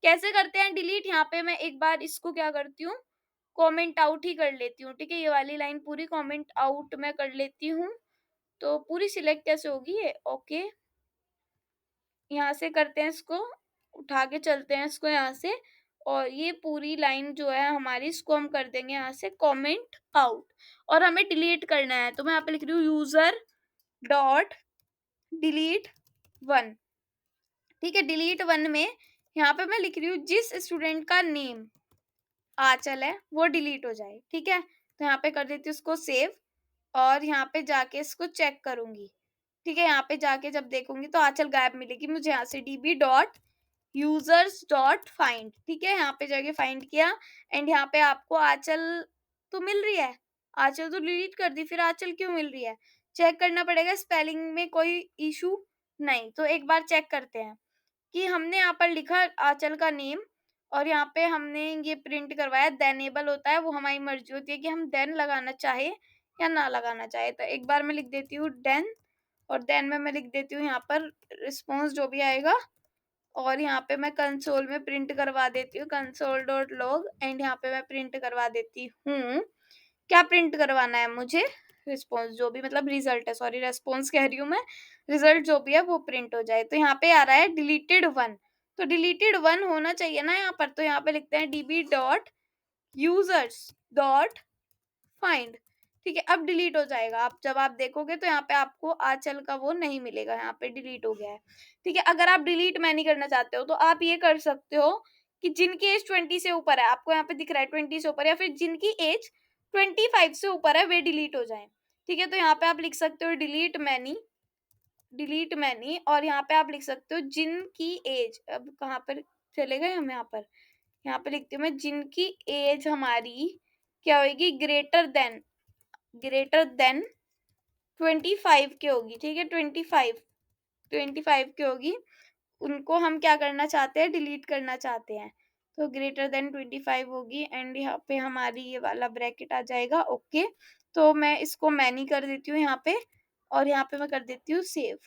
कैसे करते हैं डिलीट? यहाँ पे मैं एक बार इसको क्या करती हूँ, कमेंट आउट ही कर लेती हूँ, ठीक है? ये वाली लाइन पूरी कमेंट आउट मैं कर लेती हूँ। तो पूरी सिलेक्ट कैसे होगी ये? ओके, यहाँ से करते हैं इसको, उठा के चलते हैं इसको यहाँ से, और ये पूरी लाइन जो है हमारी, इसको हम कर देंगे यहाँ से कमेंट आउट। और हमें डिलीट करना है तो मैं यहाँ पे लिख रही हूँ यूजर डॉट डिलीट वन, ठीक है? डिलीट वन में यहाँ पे मैं लिख रही हूँ जिस स्टूडेंट का नेम आंचल है वो डिलीट हो जाए, ठीक है? तो यहाँ पे कर देती हूँ उसको सेव, और यहाँ पे जाके इसको चेक करूंगी, ठीक है? यहाँ पे जाके जब देखूंगी तो आंचल गायब मिलेगी मुझे यहाँ से, db.users.find, ठीक है? यहाँ पे जाके फाइंड किया एंड यहाँ पे आपको आंचल तो मिल रही है। आंचल तो डिलीट कर दी, फिर आंचल क्यों मिल रही है? चेक करना पड़ेगा स्पेलिंग में कोई इशू नहीं। तो एक बार चेक करते हैं कि हमने यहाँ पर लिखा आंचल का नेम, और यहाँ पे हमने ये प्रिंट करवाया देनेबल होता है, वो हमारी मर्जी होती है कि हम देन लगाना चाहे या ना लगाना चाहे। तो एक बार मैं लिख देती हूँ देन, और देन में मैं लिख देती हूँ यहाँ पर रिस्पॉन्स जो भी आएगा, और यहाँ पे मैं कंसोल में प्रिंट करवा देती हूँ कंसोल डॉट लॉग, एंड यहाँ पे मैं प्रिंट करवा देती हूँ, क्या प्रिंट करवाना है मुझे? रिस्पॉन्स जो भी, मतलब रिजल्ट है, सॉरी रेस्पॉन्स कह रही हूँ मैं, रिजल्ट जो भी है वो प्रिंट हो जाए। तो यहाँ पे आ रहा है डिलीटेड वन, तो डिलीटेड वन होना चाहिए ना यहाँ पर। तो यहाँ पे लिखते हैं db.users.find, ठीक है? अब डिलीट हो जाएगा। आप जब आप देखोगे तो यहाँ पे आपको आंचल का वो नहीं मिलेगा, यहाँ पे डिलीट हो गया है, ठीक है? अगर आप डिलीट मैं नहीं करना चाहते हो तो आप ये कर सकते हो कि जिनकी एज 20 से ऊपर है, आपको यहाँ पे दिख रहा है 20 से ऊपर, या फिर जिनकी एज 25 से ऊपर है वे डिलीट हो जाए, ठीक है? तो यहाँ पे आप लिख सकते हो डिलीट मैनी, डिलीट मैनी, और यहाँ पे आप लिख सकते हो जिनकी एज, अब कहाँ पर चले गए हम? यहाँ पे लिखती हूँ मैं जिनकी एज हमारी क्या होगी? ग्रेटर देन 25 की होगी, ठीक है? 25 की होगी, उनको हम क्या करना चाहते हैं? डिलीट करना चाहते हैं। तो ग्रेटर देन 25 होगी एंड यहाँ पे हमारी ये वाला ब्रैकेट आ जाएगा। ओके, तो मैं इसको मैनी कर देती हूँ यहाँ पे और यहाँ पे मैं कर देती हूँ सेव।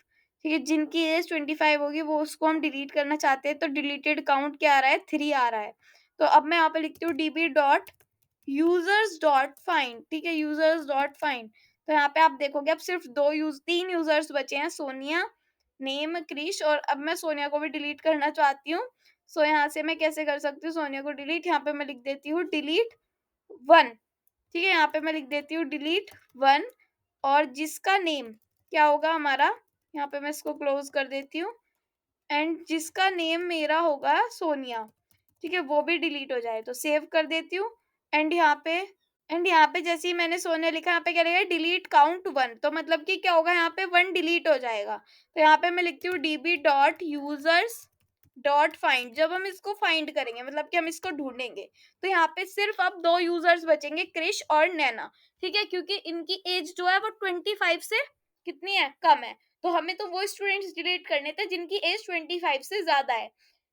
ठीक है, जिनकी एज 25 होगी वो उसको हम डिलीट करना चाहते हैं, तो डिलीटेड काउंट क्या आ रहा है, 3 आ रहा है। तो अब मैं यहाँ पे लिखती हूँ db dot users dot find. ठीक है, यूजर्स डॉट फाइंड। तो यहाँ पे आप देखोगे अब सिर्फ 3 यूजर्स बचे हैं, सोनिया, नेम, क्रिश, और अब मैं सोनिया को भी डिलीट करना चाहती हूँ। सो यहाँ से मैं कैसे कर सकती हूँ सोनिया को डिलीट, यहाँ पे मैं लिख देती हूँ डिलीट 1। ठीक है, यहाँ पे मैं लिख देती हूँ डिलीट 1 और जिसका नेम क्या होगा हमारा, यहाँ पे मैं इसको क्लोज कर देती हूँ एंड जिसका नेम मेरा होगा सोनिया, ठीक है, वो भी डिलीट हो जाए। तो सेव कर देती हूँ एंड यहाँ पे जैसे ही मैंने सोनिया लिखा, यहाँ पे क्या रहेगा, डिलीट काउंट 1। तो मतलब कि क्या होगा, यहाँ पे 1 डिलीट हो जाएगा। तो यहाँ पे मैं लिखती हूँ db dot users dot find. जब हम इसको फाइंड करेंगे मतलब कि हम इसको ढूंढेंगे, तो यहाँ पे सिर्फ अब 2 यूजर्स बचेंगे, क्रिश और नैना। ठीक है, क्योंकि इनकी एज जो है वो 25 से कितनी है, कम है। तो हमें तो वो स्टूडेंट्स डिलीट करने थे जिनकी एज 25 से ज्यादा है।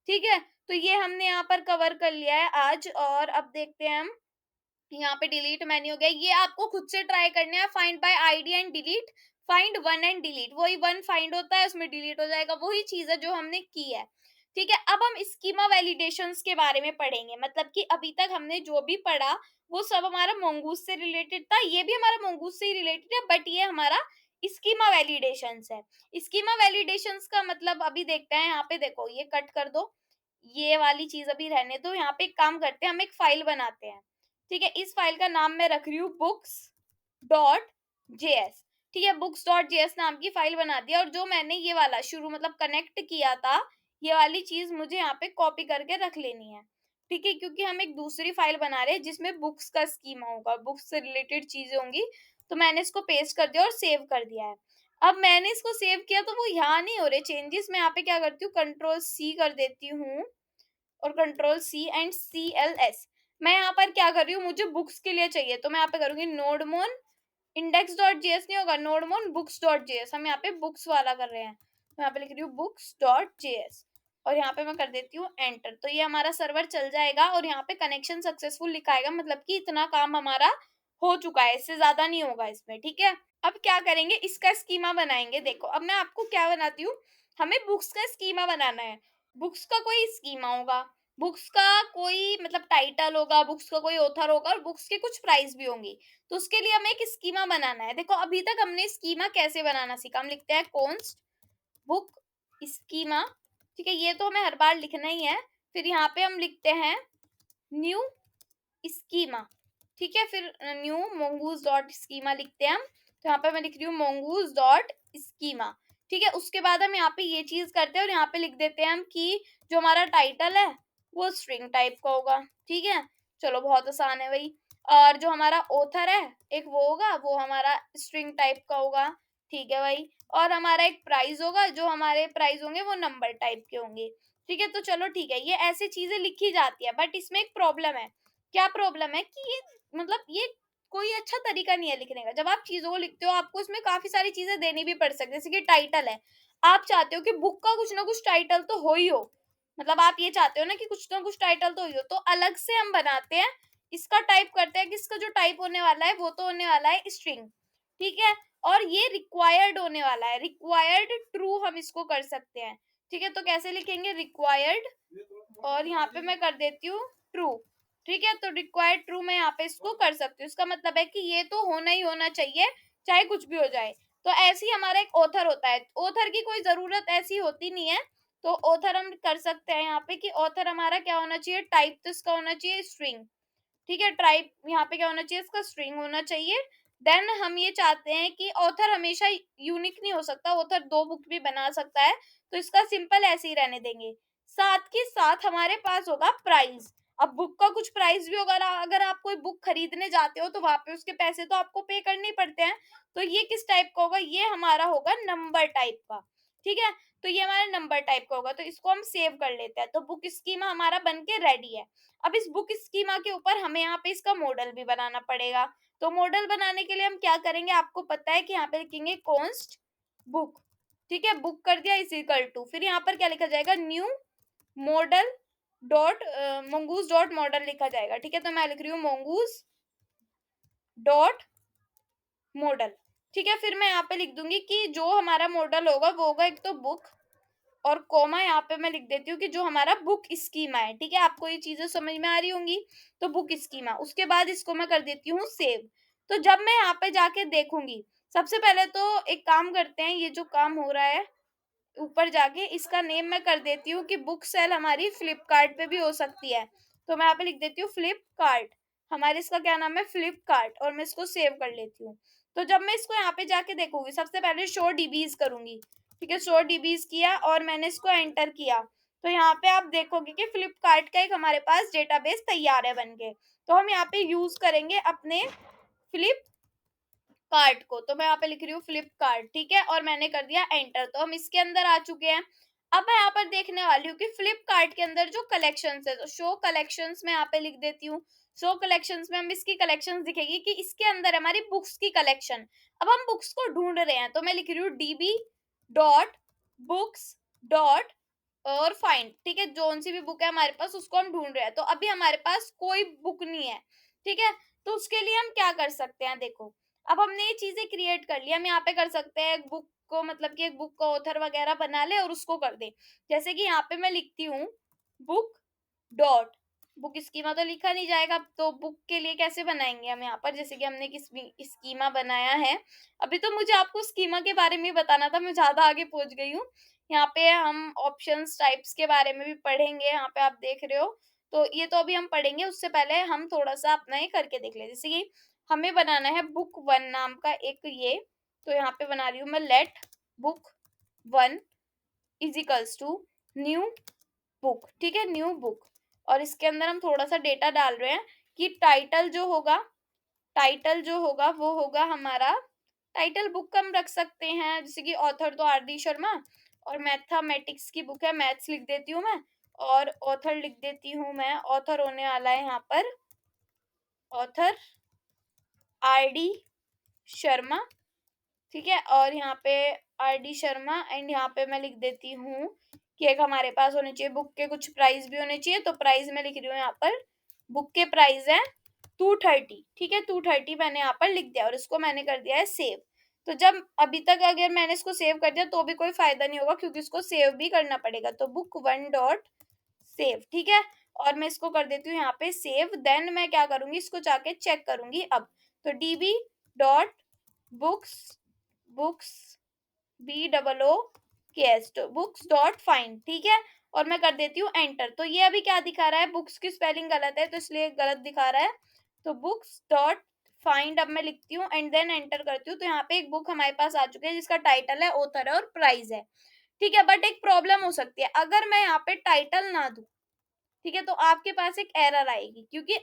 ठीक है, तो ये हमने यहाँ पर कवर कर लिया है आज। और अब देखते हैं हम, यहाँ पे डिलीट मेन्यू हो गया। ये आपको खुद से ट्राई करना है, find by ID and delete, find 1 and delete. वही 1 फाइंड होता है, उसमें डिलीट हो जाएगा, वही चीज है जो हमने की है। ठीक है, अब हम स्कीमा वैलिडेशंस के बारे में पढ़ेंगे। मतलब कि अभी तक हमने जो भी पढ़ा वो सब हमारा मोंगूस से रिलेटेड था, ये भी हमारा मोंगूस से ही रिलेटेड है, बट ये हमारा स्कीमा वैलिडेशंस है। स्कीमा वैलिडेशंस का मतलब अभी देखते हैं। यहाँ पे देखो, ये कट कर दो, ये वाली चीज अभी रहने दो। यहाँ पे एक काम करते हैं, हम एक फाइल बनाते हैं। ठीक है, इस फाइल का नाम मैं रख रही हूँ बुक्स डॉट जेएस। ठीक है, बुक्स डॉट जेएस नाम की फाइल बना दिया। और जो मैंने ये वाला शुरू मतलब कनेक्ट किया था, ये वाली चीज मुझे यहाँ पे कॉपी करके रख लेनी है। ठीक है, क्योंकि हम एक दूसरी फाइल बना रहे हैं जिसमें बुक्स का स्कीमा होगा, बुक्स से रिलेटेड चीजें होंगी। तो मैंने इसको पेस्ट कर दिया और सेव कर दिया है। अब मैंने इसको सेव किया तो वो यहाँ नहीं हो रहे चेंजेस। मैं यहाँ पे क्या करती हूँ, कंट्रोल सी कर देती हूँ और कंट्रोल सी एंड CLS। मैं यहाँ पर क्या कर रही हूँ, मुझे बुक्स के लिए चाहिए, तो मैं यहाँ पे करूंगी नोडमोन इंडेक्स डॉट जेएस नहीं होगा, नोडमोन बुक्स डॉट जेएस। हम यहाँ पे बुक्स वाला कर रहे हैं, तो यहाँ पे लिख रही हूँ बुक्स डॉट जेएस और यहाँ पे मैं कर देती हूँ एंटर। तो ये हमारा सर्वर चल जाएगा और यहाँ पे कनेक्शन सक्सेसफुल लिखाएगा, मतलब कि इतना काम हमारा हो चुका है, इससे ज्यादा नहीं होगा इसमें। ठीक है, अब क्या करेंगे, इसका स्कीमा बनाएंगे। देखो अब मैं आपको क्या बनाती हूँ, हमें बुक्स का स्कीमा बनाना है। बुक्स का कोई स्कीमा होगा, बुक्स का कोई मतलब टाइटल होगा, बुक्स का कोई ऑथर होगा और बुक्स के कुछ प्राइस भी होंगी। तो उसके लिए हमें एक स्कीमा बनाना है। देखो अभी तक हमने स्कीमा कैसे बनाना सीखा, हम लिखते हैं कॉन्स्ट बुक स्कीमा। ठीक है, ये तो हमें हर बार लिखना ही है। फिर यहाँ पे हम लिखते हैं न्यू स्कीमा। ठीक है, फिर न्यू मोंगूज डॉट स्कीमा लिखते हैं हम। तो यहाँ पे मैं लिख रही हूँ मोंगूज डॉट स्कीमा। ठीक है, उसके बाद हम यहाँ पे ये चीज करते हैं और यहाँ पे लिख देते हैं हम कि जो हमारा टाइटल है वो स्ट्रिंग टाइप का होगा। ठीक है, चलो बहुत आसान है भाई। और जो हमारा ऑथर है एक वो होगा, वो हमारा स्ट्रिंग टाइप का होगा। ठीक है भाई, और हमारा एक प्राइस होगा, जो हमारे प्राइस होंगे वो नंबर टाइप के होंगे। ठीक है, तो चलो ठीक है, ये ऐसी चीजें लिखी जाती है, बट इसमें एक प्रॉब्लम है। क्या प्रॉब्लम है कि ये मतलब ये कोई अच्छा तरीका नहीं है लिखने का। जब आप चीजों को लिखते हो आपको इसमें काफी सारी चीजें देनी भी पड़ सकती है। जैसे कि टाइटल है, आप चाहते हो कि बुक का कुछ ना कुछ टाइटल तो हो ही हो, मतलब आप ये चाहते हो ना कि कुछ ना कुछ टाइटल तो ही हो। तो अलग से हम बनाते हैं, इसका टाइप करते हैं कि इसका जो टाइप होने वाला है वो तो होने वाला है स्ट्रिंग। ठीक है, और ये रिक्वायर्ड होने वाला है, रिक्वायर्ड ट्रू हम इसको कर सकते हैं। ठीक है, तो कैसे लिखेंगे, रिक्वायर्ड और यहाँ पे मैं कर देती हूँ ट्रू। ठीक है, तो रिक्वायर्ड ट्रू मैं यहाँ पे इसको कर सकती हूँ। इसका मतलब है कि ये तो होना ही होना चाहिए, चाहे कुछ भी हो जाए। तो ऐसे ही हमारा एक ऑथर होता है, ऑथर की कोई जरूरत ऐसी होती नहीं है। तो ऑथर हम कर सकते हैं यहाँ पे कि ऑथर हमारा क्या होना चाहिए, टाइप तो इसका होना चाहिए स्ट्रिंग। ठीक है, टाइप यहाँ पे क्या होना चाहिए, इसका स्ट्रिंग होना चाहिए। देन हम ये चाहते हैं कि ऑथर हमेशा यूनिक नहीं हो सकता, ऑथर 2 बुक भी बना सकता है, तो इसका सिंपल ऐसे ही रहने देंगे। साथ के साथ हमारे पास होगा प्राइस। अब बुक का कुछ प्राइस भी होगा, अगर आप कोई बुक खरीदने जाते हो तो वहां पे उसके पैसे तो आपको पे करने ही पड़ते हैं। तो ये किस टाइप का होगा, ये हमारा होगा नंबर टाइप का। ठीक है, तो ये हमारा नंबर टाइप का होगा, तो इसको हम सेव कर लेते हैं। तो बुक स्कीमा हमारा बन के रेडी है। अब इस बुक स्कीमा के ऊपर हमें यहाँ पे इसका मॉडल भी बनाना पड़ेगा। तो मॉडल बनाने के लिए हम क्या करेंगे, आपको पता है कि यहाँ पे लिखेंगे कॉन्स्ट बुक। ठीक है, बुक कर दिया इज इक्वल टू, फिर यहाँ पर क्या लिखा जाएगा, new model mongoose dot model लिखा जाएगा। ठीक है, तो मैं लिख रही हूँ mongoose डॉट मॉडल। ठीक है, फिर मैं यहाँ पे लिख दूंगी कि जो हमारा मॉडल होगा वो होगा एक तो बुक, और कोमा यहाँ पे मैं लिख देती हूँ कि जो हमारा बुक स्कीमा है। ठीक है, आपको ये चीजें समझ में आ रही होंगी। तो बुक स्कीमा, उसके बाद इसको मैं कर देती हूँ सेव। तो जब मैं यहाँ पे जाके देखूंगी, सबसे पहले तो एक काम करते हैं, ये जो काम हो रहा है ऊपर जाके, इसका नेम मैं कर देती हूँ कि बुक सेल हमारी फ्लिपकार्ट पे भी हो सकती है। तो मैं यहाँ पे लिख देती हूँ फ्लिपकार्ट, हमारे इसका क्या नाम है, फ्लिपकार्ट, और मैं इसको सेव कर लेती हूँ। तो जब मैं इसको यहाँ पे जाके देखूंगी, सबसे पहले शो डीबीज करूंगी। ठीक है, शो डीबीज किया और मैंने इसको एंटर किया। तो यहाँ पे आप देखोगे कि फ्लिपकार्ट का एक हमारे पास डेटाबेस तैयार है बन के। तो हम यहाँ पे यूज करेंगे अपने फ्लिप कार्ट को। तो मैं यहाँ पे लिख रही हूँ फ्लिपकार्ट। ठीक है, और मैंने कर दिया एंटर, तो हम इसके अंदर आ चुके हैं। अब मैं यहाँ पर देखने वाली हूँ कि फ्लिपकार्ट के अंदर जो कलेक्शंस है, तो शो कलेक्शंस में यहाँ पे लिख देती हूँ। शो कलेक्शंस में हम इसकी कलेक्शंस दिखेगी कि इसके अंदर है हमारी बुक्स की कलेक्शन। अब हम बुक्स को ढूंढ रहे हैं, तो मैं लिख रही हूँ डीबी डॉट बुक्स डॉट और फाइंड। ठीक है, जोन सी भी बुक है हमारे पास उसको हम ढूंढ रहे हैं। तो अभी हमारे पास कोई बुक नहीं है। ठीक है, तो उसके लिए हम क्या कर सकते हैं, देखो अब हमने ये चीजें क्रिएट कर ली, हम यहाँ पे कर सकते हैं एक बुक को, मतलब कि एक बुक का ऑथर वगैरह बना ले और उसको कर दे। जैसे कि यहाँ पे मैं लिखती हूँ बुक डॉट, बुक स्कीमा तो लिखा नहीं जाएगा, तो बुक के लिए कैसे बनाएंगे हम यहाँ पर, जैसे कि हमने किस स्कीमा बनाया है। अभी तो मुझे आपको स्कीमा के बारे में ही बताना था, मैं ज्यादा आगे पहुंच गई हूँ। यहाँ पे हम ऑप्शंस टाइप्स के बारे में भी पढ़ेंगे, यहाँ पे आप देख रहे हो। तो ये तो अभी हम पढ़ेंगे, उससे पहले हम थोड़ा सा अपना ये करके देख ले। जैसे कि हमें बनाना है बुक वन नाम का एक ये, तो यहाँ पे बना रही हूँ मैं let book one is equals to new book. ठीक है, न्यू बुक, और इसके अंदर हम थोड़ा सा डेटा डाल रहे हैं कि टाइटल जो होगा वो होगा हमारा, टाइटल बुक हम रख सकते हैं, जैसे कि ऑथर तो आर डी शर्मा, और मैथमेटिक्स की बुक है, मैथ्स लिख देती हूँ मैं, और ऑथर लिख देती हूँ मैं, ऑथर होने वाला है यहाँ पर ऑथर आर डी शर्मा। ठीक है, और यहाँ पे आर डी शर्मा, एंड यहाँ पे मैं लिख देती हूँ कि एक हमारे पास होने चाहिए बुक के कुछ प्राइस भी होने चाहिए। तो प्राइस मैं लिख रही हूँ यहाँ पर, बुक के प्राइस है 230। ठीक है, 230 मैंने यहाँ पर लिख दिया और इसको मैंने कर दिया है सेव। तो जब अभी तक अगर मैंने इसको सेव कर दिया तो भी कोई फायदा नहीं होगा, क्योंकि इसको सेव भी करना पड़ेगा। तो बुक वन डॉट सेव। ठीक है, और मैं इसको कर देती हूँ यहाँ पे सेव। देन मैं क्या करूंगी, इसको जाके चेक करूंगी अब। तो dB dot books books BOOKS, तो बुक्स डॉट फाइंड। ठीक है, और मैं कर देती हूँ एंटर। तो ये अभी क्या दिखा रहा है, बुक्स की स्पेलिंग गलत है तो इसलिए गलत दिखा रहा है। तो बुक्स डॉट फाइंड अब मैं लिखती हूँ एंड देन एंटर करती हूँ। तो यहाँ पे एक बुक हमारे पास आ चुकी है जिसका टाइटल है, ऑथर है और प्राइस है। ठीक है, बट एक प्रॉब्लम हो सकती है, अगर मैं यहाँ पे टाइटल ना दूं, ठीक है, तो आपके पास एक एरर आएगी, क्योंकि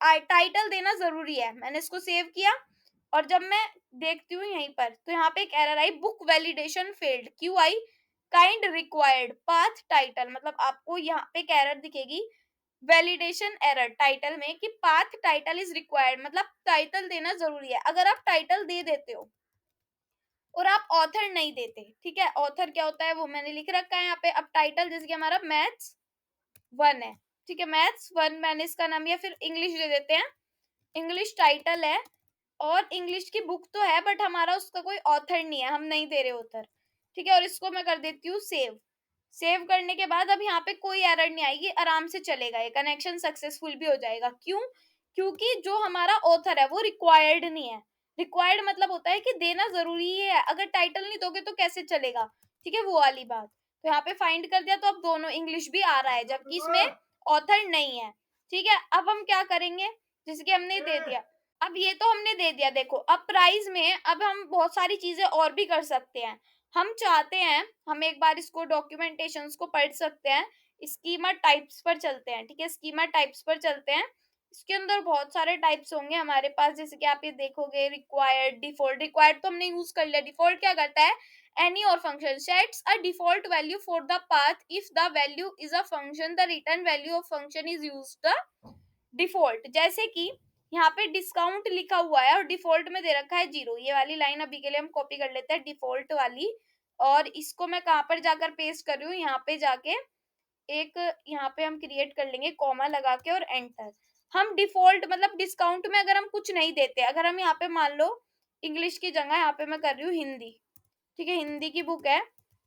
टाइटल देना जरूरी है। मैंने इसको सेव किया और जब मैं देखती हूँ यहीं पर, तो यहाँ पे एक एरर आई, बुक वैलिडेशन फेल्ड। क्यों आई, काइंड रिक्वायर्ड पाथ टाइटल, मतलब आपको यहाँ पे एक एरर दिखेगी, वैलिडेशन एरर टाइटल में, कि पाथ टाइटल इज रिक्वायर्ड, मतलब टाइटल देना जरूरी है। अगर आप टाइटल दे देते हो और आप ऑथर नहीं देते, ठीक है, ऑथर क्या होता है वो मैंने लिख रखा है यहाँ पे। अब टाइटल जैसे कि हमारा मैथ्स वन है, ठीक है, मैथ्स वन मैंने इसका नाम, या फिर इंग्लिश दे देते हैं, इंग्लिश टाइटल है, और इंग्लिश की बुक तो है बट हमारा उसका कोई ऑथर नहीं है, हम नहीं दे रहे ऑथर। ठीक है, और इसको मैं कर देती हूँ सेव। सेव करने के बाद अब यहाँ पे कोई एरर नहीं आएगी, आराम से चलेगा, ये कनेक्शन सक्सेसफुल भी हो जाएगा। क्यों, क्योंकि जो हमारा ऑथर है वो रिक्वायर्ड नहीं है। रिक्वायर्ड मतलब होता है कि देना जरूरी ही है, अगर टाइटल नहीं दोगे तो कैसे चलेगा। ठीक है, वो वाली बात। तो यहाँ पे फाइंड कर दिया, तो अब दोनों इंग्लिश भी आ रहा है जबकि इसमें ऑथर नहीं है। ठीक है, अब हम क्या करेंगे, जैसे कि हमने दे दिया, अब ये तो हमने दे दिया। देखो अब प्राइस में अब हम बहुत सारी चीजें और भी कर सकते हैं। हम चाहते हैं, हम एक बार इसको डॉक्यूमेंटेशंस को पढ़ सकते हैं, स्कीमा टाइप्स पर चलते हैं। ठीक है, स्कीमा टाइप्स पर चलते हैं। इसके अंदर बहुत सारे टाइप्स होंगे हमारे पास, जैसे कि आप ये देखोगे रिक्वायर्ड, डिफॉल्ट। रिक्वायर्ड तो हमने यूज कर लिया, डिफॉल्ट क्या करता है, any और function sets a default value for the path if the value is a function, the return value of function is used the default। जैसे कि यहाँ पे डिस्काउंट लिखा हुआ है और डिफॉल्ट में दे रखा है 0। ये वाली लाइन अभी के लिए हम कॉपी कर लेते हैं, डिफॉल्ट वाली, और इसको मैं कहाँ पर जाकर पेस्ट कर रही हूँ, यहाँ पे जाके एक यहाँ पे हम क्रिएट कर लेंगे कॉमा लगा के और एंटर। हम डिफ़ॉल्ट मतलब डिस्काउंट में अगर हम कुछ नहीं देते, अगर हम यहाँ पे मान लो इंग्लिश की जगह यहाँ पे मैं कर रही हूँ हिंदी, ठीक है? हिंदी की बुक है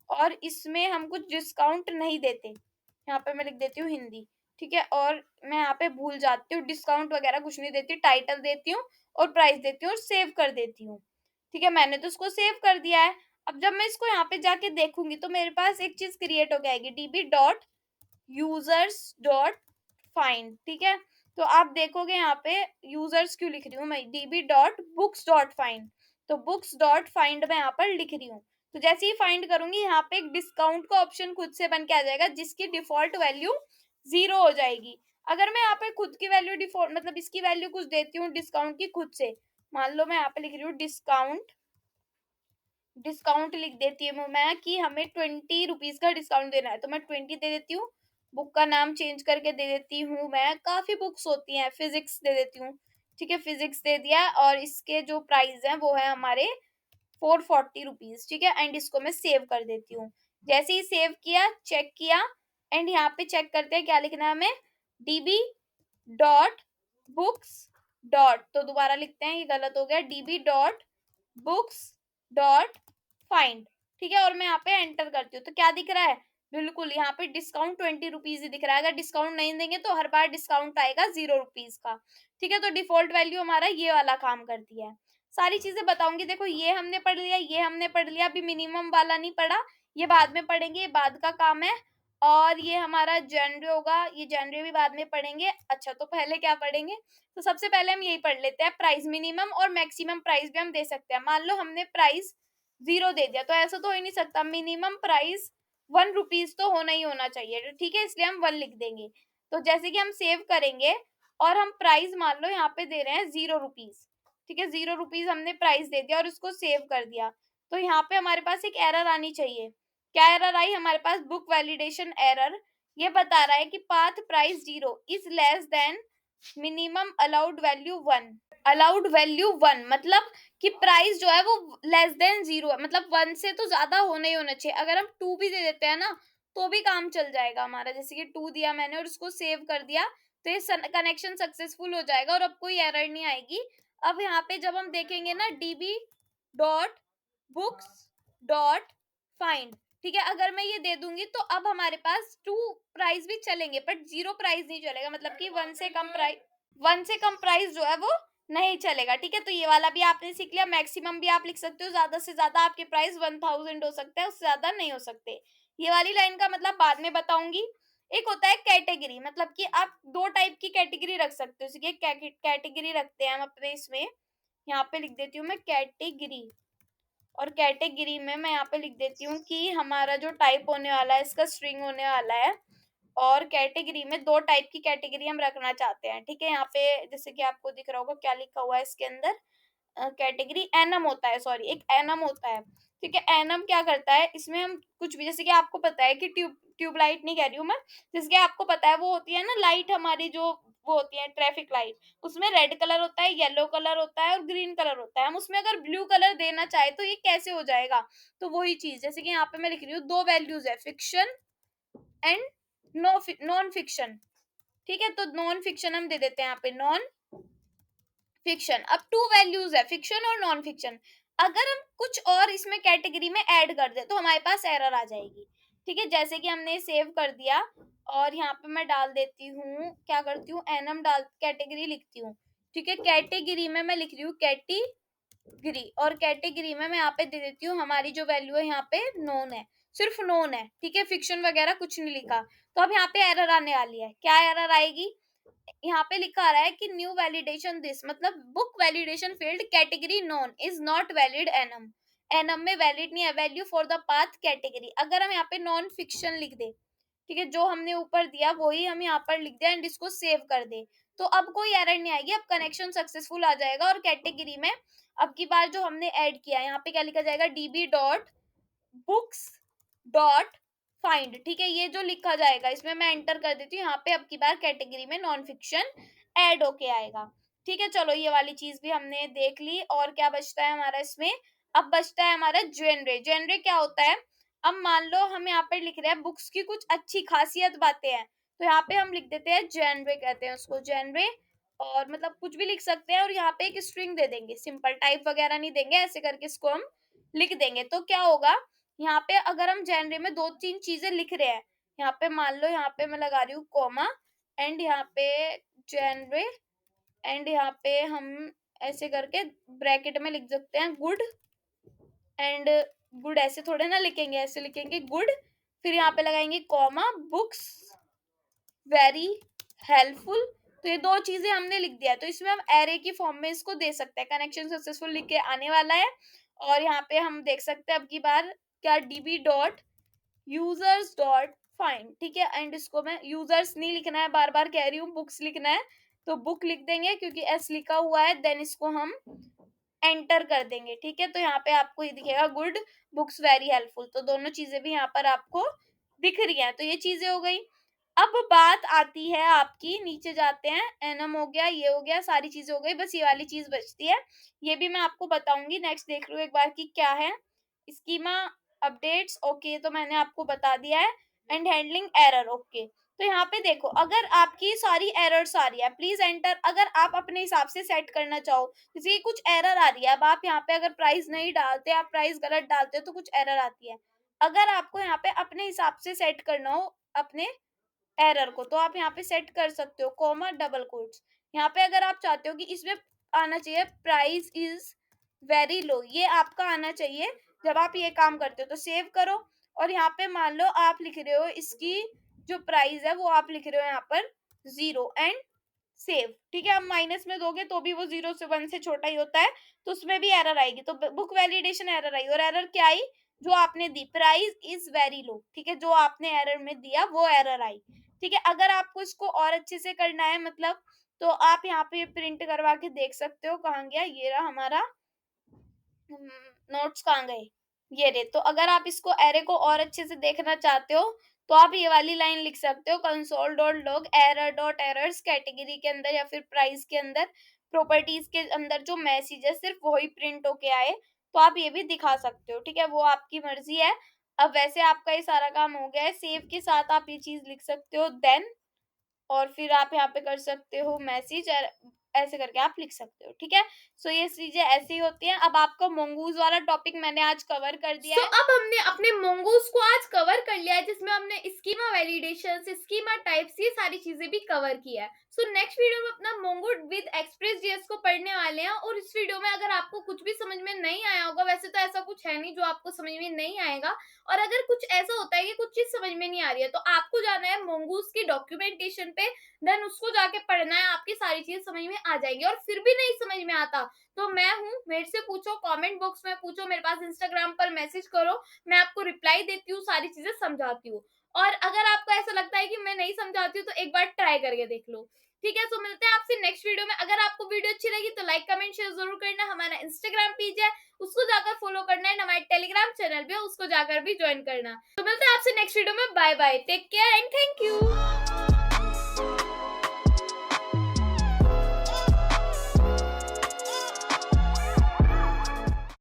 और इसमें हम कुछ डिस्काउंट नहीं देते। यहाँ पे मैं लिख देती हूँ हिंदी, ठीक है? और मैं यहाँ पे भूल जाती हूँ डिस्काउंट वगैरह कुछ नहीं देती, टाइटल देती हूँ और प्राइस देती हूँ और सेव कर देती हूँ, ठीक है? मैंने तो उसको सेव कर दिया है। अब जब मैं इसको यहाँ पे जाके देखूँगी तो मेरे पास एक चीज़ क्रिएट होके आएगी dB dot users dot find, ठीक है? तो आप देखोगे यहाँ पे यूजर्स क्यों लिख रही हूँ मैं, dB dot books dot find, तो बुक्स डॉट फाइंड मैं यहाँ पर लिख रही हूँ। तो जैसे ही फाइंड करूंगी यहाँ पे एक डिस्काउंट का ऑप्शन खुद से बन के आ जाएगा जिसकी डिफॉल्ट वैल्यू 0 हो जाएगी। अगर मैं यहाँ पे खुद की वैल्यू डिफॉल्ट मतलब इसकी वैल्यू कुछ देती हूँ डिस्काउंट की खुद से, मान लो मैं यहाँ पे लिख रही हूँ डिस्काउंट, डिस्काउंट लिख देती हूँ मैं कि हमें 20 रुपीज का डिस्काउंट देना है, तो मैं 20 दे देती हूँ। बुक का नाम चेंज करके दे देती हूँ मैं, काफी बुक्स होती हैं, फिजिक्स दे देती हूँ, ठीक है? फिजिक्स दे दिया और इसके जो प्राइस है वो है हमारे 440 रुपीज, ठीक है? एंड इसको मैं सेव कर देती हूँ। जैसे ही सेव किया, चेक किया एंड यहाँ पे चेक करते हैं क्या लिखना है हमें, डीबी डॉट बुक्स डॉट, तो दोबारा लिखते हैं, ये गलत हो गया, dB dot books dot find, ठीक है? और मैं यहाँ पे एंटर करती हूँ तो क्या दिख रहा है, बिल्कुल यहाँ पे डिस्काउंट 20 रुपीज ही दिख रहा है। अगर डिस्काउंट नहीं देंगे तो हर बार डिस्काउंट आएगा 0 रुपीज का, ठीक है? तो डिफॉल्ट वैल्यू हमारा ये वाला काम करती है। सारी चीजें बताऊंगी, देखो ये हमने पढ़ लिया, ये हमने पढ़ लिया, अभी मिनिमम वाला नहीं पढ़ा, ये बाद में पढ़ेंगे, ये बाद का काम है। और ये हमारा जेनरे होगा, ये जेनरे भी बाद में पढ़ेंगे। अच्छा, तो पहले क्या पढ़ेंगे, तो सबसे पहले हम यही पढ़ लेते हैं, प्राइस मिनिमम और मैक्सिमम प्राइस भी हम दे सकते हैं। मान लो हमने प्राइस 0 दे दिया तो ऐसा तो हो ही नहीं सकता, मिनिमम प्राइस 1 रुपीज तो होना ही होना चाहिए, ठीक है? इसलिए हम 1 लिख देंगे। तो जैसे कि हम सेव करेंगे और हम प्राइस मान लो यहाँ पे दे रहे हैं 0 रुपीज, ठीक है? 0 रुपीज हमने प्राइस दे दिया और उसको सेव कर दिया, तो यहाँ पे हमारे पास एक एरर आनी चाहिए। क्या एरर आई हमारे पास, बुक वैलिडेशन एरर। ये बता रहा है कि path price 0 is less than minimum allowed value 1, allowed value 1 मतलब कि प्राइस जो है वो लेस देन 0 है, मतलब 1 से तो ज्यादा होना ही होना चाहिए। अगर हम 2 भी दे देते हैं ना तो भी काम चल जाएगा हमारा, जैसे कि 2 दिया मैंने और उसको सेव कर दिया तो ये कनेक्शन सक्सेसफुल हो जाएगा और अब कोई एरर नहीं आएगी। अब यहाँ पे जब हम देखेंगे ना dB dot books dot find, ठीक है? अगर मैं ये दे दूंगी तो अब हमारे पास 2 प्राइस भी चलेंगे बट 0 प्राइस नहीं चलेगा, मतलब कि 1 से कम प्राइस जो है वो नहीं चलेगा, ठीक है? तो ये वाला भी आपने सीख लिया। मैक्सिमम भी आप लिख सकते हो, ज्यादा से ज्यादा आपके प्राइस 1000 हो सकते हैं, उससे ज्यादा नहीं हो सकते। ये वाली लाइन का मतलब बाद में बताऊंगी। एक होता है कैटेगरी, मतलब कि आप 2 टाइप की कैटेगरी रख सकते हो, जैसे कि कैटेगरी रखते हैं हम अपने इसमें, यहाँ पे लिख देती हूँ मैं कैटेगरी, और कैटेगरी में मैं यहाँ पे लिख देती हूँ कि हमारा जो टाइप होने वाला है इसका स्ट्रिंग होने वाला है। और कैटेगरी में 2 टाइप की कैटेगरी हम रखना चाहते हैं, ठीक है? यहाँ पे जैसे कि आपको दिख रहा होगा क्या लिखा हुआ है इसके अंदर, कैटेगरी एनम होता है, सॉरी एक एनम होता है, ठीक है? एनम क्या करता है, इसमें हम कुछ भी, जैसे कि आपको पता है कि ट्यूबलाइट नहीं कह रही हूँ मैं, जैसे कि आपको पता है वो होती है ना लाइट हमारी, जो वो होती है ट्रैफिक लाइट, उसमें रेड कलर होता है, येलो कलर होता है और ग्रीन कलर होता है। हम उसमें अगर ब्लू कलर देना चाहे तो ये कैसे हो जाएगा, तो वही चीज, जैसे कि यहाँ पे मैं लिख रही हूँ 2 वैल्यूज है, फिक्शन एंड नॉन फिक्शन, ठीक है? तो नॉन फिक्शन हम दे देते हैं यहाँ पे, नॉन फिक्शन। अब 2 वैल्यूज है, फिक्शन और नॉन फिक्शन। अगर हम कुछ और इसमें कैटेगरी में ऐड कर दे तो हमारे पास एरर आ जाएगी, ठीक है? जैसे कि हमने सेव कर दिया और यहाँ पे मैं डाल देती हूँ, क्या करती हूँ, एनम डाल कैटेगरी लिखती हूँ, ठीक है? कैटेगरी में मैं लिख रही हूँ कैटेगरी, और कैटेगरी में मैं यहाँ पे दे देती हूँ हमारी जो वैल्यू है यहाँ पे नोन है, सिर्फ नोन है, ठीक है? फिक्शन वगैरह कुछ नहीं लिखा। तो अब यहाँ पे एरर आने वाली है, क्या एरर आएगी, यहाँ पे लिखा आ रहा है कि न्यू वैलिडेशन दिस, मतलब book validation field category non is not valid annum, annum में वैलिड नहीं है value for the path category. अगर हम यहाँ पे नॉन फिक्शन लिख दे, ठीक है, जो हमने ऊपर दिया वही हम यहाँ पर लिख दें एंड इसको सेव कर दे, तो अब कोई एरर नहीं आएगी, अब कनेक्शन सक्सेसफुल आ जाएगा। और कैटेगरी में अब की बार जो हमने ऐड किया है यहाँ पे क्या लिखा जाएगा, dB dot books dot find, ठीक है? ये जो लिखा जाएगा इसमें मैं एंटर कर देती हूँ, यहाँ पे अब की बार कैटेगरी में नॉन फिक्शन ऐड होके आएगा, ठीक है? चलो ये वाली चीज भी हमने देख ली। और क्या बचता है हमारा इसमें, अब बचता है हमारा जेनरे। जेनरे क्या होता है, अब मान लो हम यहाँ पर लिख रहे हैं बुक्स की कुछ अच्छी खासियत बातें हैं, तो यहाँ पे हम लिख देते हैं जेनरे, कहते हैं उसको जेनरे, और मतलब कुछ भी लिख सकते हैं और यहाँ पे एक स्ट्रिंग दे देंगे, सिंपल टाइप वगैरह नहीं देंगे, ऐसे करके इसको हम लिख देंगे। तो क्या होगा, यहाँ पे अगर हम जेनरे में 2-3 चीजें लिख रहे हैं, यहाँ पे मान लो यहाँ पे मैं लगा रही हूँ कॉमा, एंड यहाँ पे जेनरे, एंड यहाँ पे हम ऐसे करके ब्रैकेट में लिख सकते हैं गुड, एंड गुड ऐसे थोड़े ना लिखेंगे, ऐसे लिखेंगे गुड, फिर यहाँ पे लगाएंगे कॉमा, बुक्स वेरी हेल्पफुल। तो ये 2 चीजें हमने लिख दिया, तो इसमें हम एरे की फॉर्म में इसको दे सकते हैं। कनेक्शन सक्सेसफुल लिख के आने वाला है, और यहाँ पे हम देख सकते हैं अब की बार क्या, db dot users dot find, ठीक है। एंड इसको मैं यूजर्स नहीं लिखना है, बार बार कह रही हूँ, बुक्स लिखना है, तो बुक लिख देंगे क्योंकि एस लिखा हुआ है, देन इसको हम एंटर कर देंगे, ठीक है। तो यहाँ पे आपको ये दिखेगा गुड, बुक्स वेरी हेल्पफुल, तो दोनों चीजें भी यहाँ पर आपको दिख रही हैं। तो ये चीजें हो गई। अब बात आती है आपकी, नीचे जाते हैं, एनम हो गया, ये हो गया, सारी चीजें हो गई, बस ये वाली चीज बचती है, ये भी मैं आपको बताऊंगी नेक्स्ट, देख लो एक बार की क्या है। स्कीमा अपडेट्स, ओके, तो मैंने आपको बता दिया है, एंड हैंडलिंग एरर, ओके। तो यहाँ पे देखो, अगर आपकी सारी एरर्स आ रही है, प्लीज एंटर, अगर आप अपने हिसाब से सेट करना चाहो, जैसे कि कुछ एरर आ रही है, अब आप यहाँ पे अगर प्राइस नहीं डालते, आप प्राइस गलत डालते हो तो कुछ एरर आती है। अगर आपको यहाँ पे अपने हिसाब से सेट करना हो अपने एरर को, तो आप यहाँ पे सेट कर सकते हो, कॉमा डबल कोट्स। यहाँ पे अगर आप चाहते हो कि इसमें आना चाहिए प्राइस इज वेरी लो, ये आपका आना चाहिए, जब आप ये काम करते हो तो सेव करो, और यहाँ पे मान लो आप लिख रहे हो इसकी जो प्राइस है वो आप लिख रहे हो यहाँ पर 0 एंड सेव, ठीक है। अब माइनस में दोगे तो भी वो 0 से 1 से छोटा ही होता है, तो उसमें भी एरर आएगी, तो बुक वैलिडेशन एरर आई, और एरर क्या आई, जो आपने दी प्राइस इज वेरी लो, ठीक है, जो आपने एरर में दिया वो एरर आई, ठीक है। अगर आपको इसको और अच्छे से करना है मतलब, तो आप यहाँ पे प्रिंट करवा के देख सकते हो, कहाँ गया, ये रहा हमारा नोट्स, कहाँ गए, ये रे। तो अगर आप इसको एरे को और अच्छे से देखना चाहते हो, तो आप ये वाली लाइन लिख सकते हो, console dot log error dot errors, category के अंदर या फिर प्राइस के अंदर, प्रॉपर्टीज के अंदर जो मैसेज है सिर्फ वही प्रिंट होके आए, तो आप ये भी दिखा सकते हो, ठीक है, वो आपकी मर्जी है। अब वैसे आपका ये सारा काम हो गया है, सेव के साथ आप ये चीज लिख सकते हो देन, और फिर आप यहाँ पे कर सकते हो मैसेज, और ऐसे करके आप लिख सकते हो, ठीक है। सो ये चीजें ऐसी होती हैं। अब आपका मोंगूज वाला टॉपिक मैंने आज कवर कर दिया है। अब हमने अपने मोंगूज को आज कवर कर लिया है, जिसमें हमने स्कीमा वैलिडेशंस, स्कीमा टाइप्स, ये सारी चीजें भी कवर किया है। सो नेक्स्ट वीडियो में अपना मोंगो विद एक्सप्रेस जेएस को पढ़ने वाले हैं, और इस वीडियो में अगर आपको कुछ भी समझ में नहीं आया होगा, वैसे तो ऐसा कुछ है नहीं जो आपको समझ में नहीं आएगा, और अगर कुछ ऐसा होता है कि कुछ चीज समझ में नहीं आ रही है, तो आपको जाना है मोंगूज की डॉक्यूमेंटेशन पे, देन उसको जाके पढ़ना है, आपकी सारी चीज समझ में आ जाएगी। और फिर भी नहीं समझ में आता तो मैं हूँ, मेरे से पूछो, कमेंट बॉक्स में पूछो, मेरे पास इंस्टाग्राम पर मैसेज करो, मैं आपको रिप्लाई देती हूँ, सारी चीजें समझाती हूँ। और अगर आपको ऐसा लगता है कि मैं नहीं समझाती हूँ, तो एक बार ट्राई करके देख लो, ठीक है। तो मिलते हैं आपसे नेक्स्ट वीडियो में। अगर आपको वीडियो अच्छी लगी तो लाइक कमेंट शेयर जरूर करना, हमारा इंस्टाग्राम पेज है उसको जाकर फॉलो करना है, हमारे टेलीग्राम चैनल पे उसको जाकर भी ज्वाइन करना। तो मिलते हैं आपसे नेक्स्ट वीडियो में, bye bye, take care and thank you.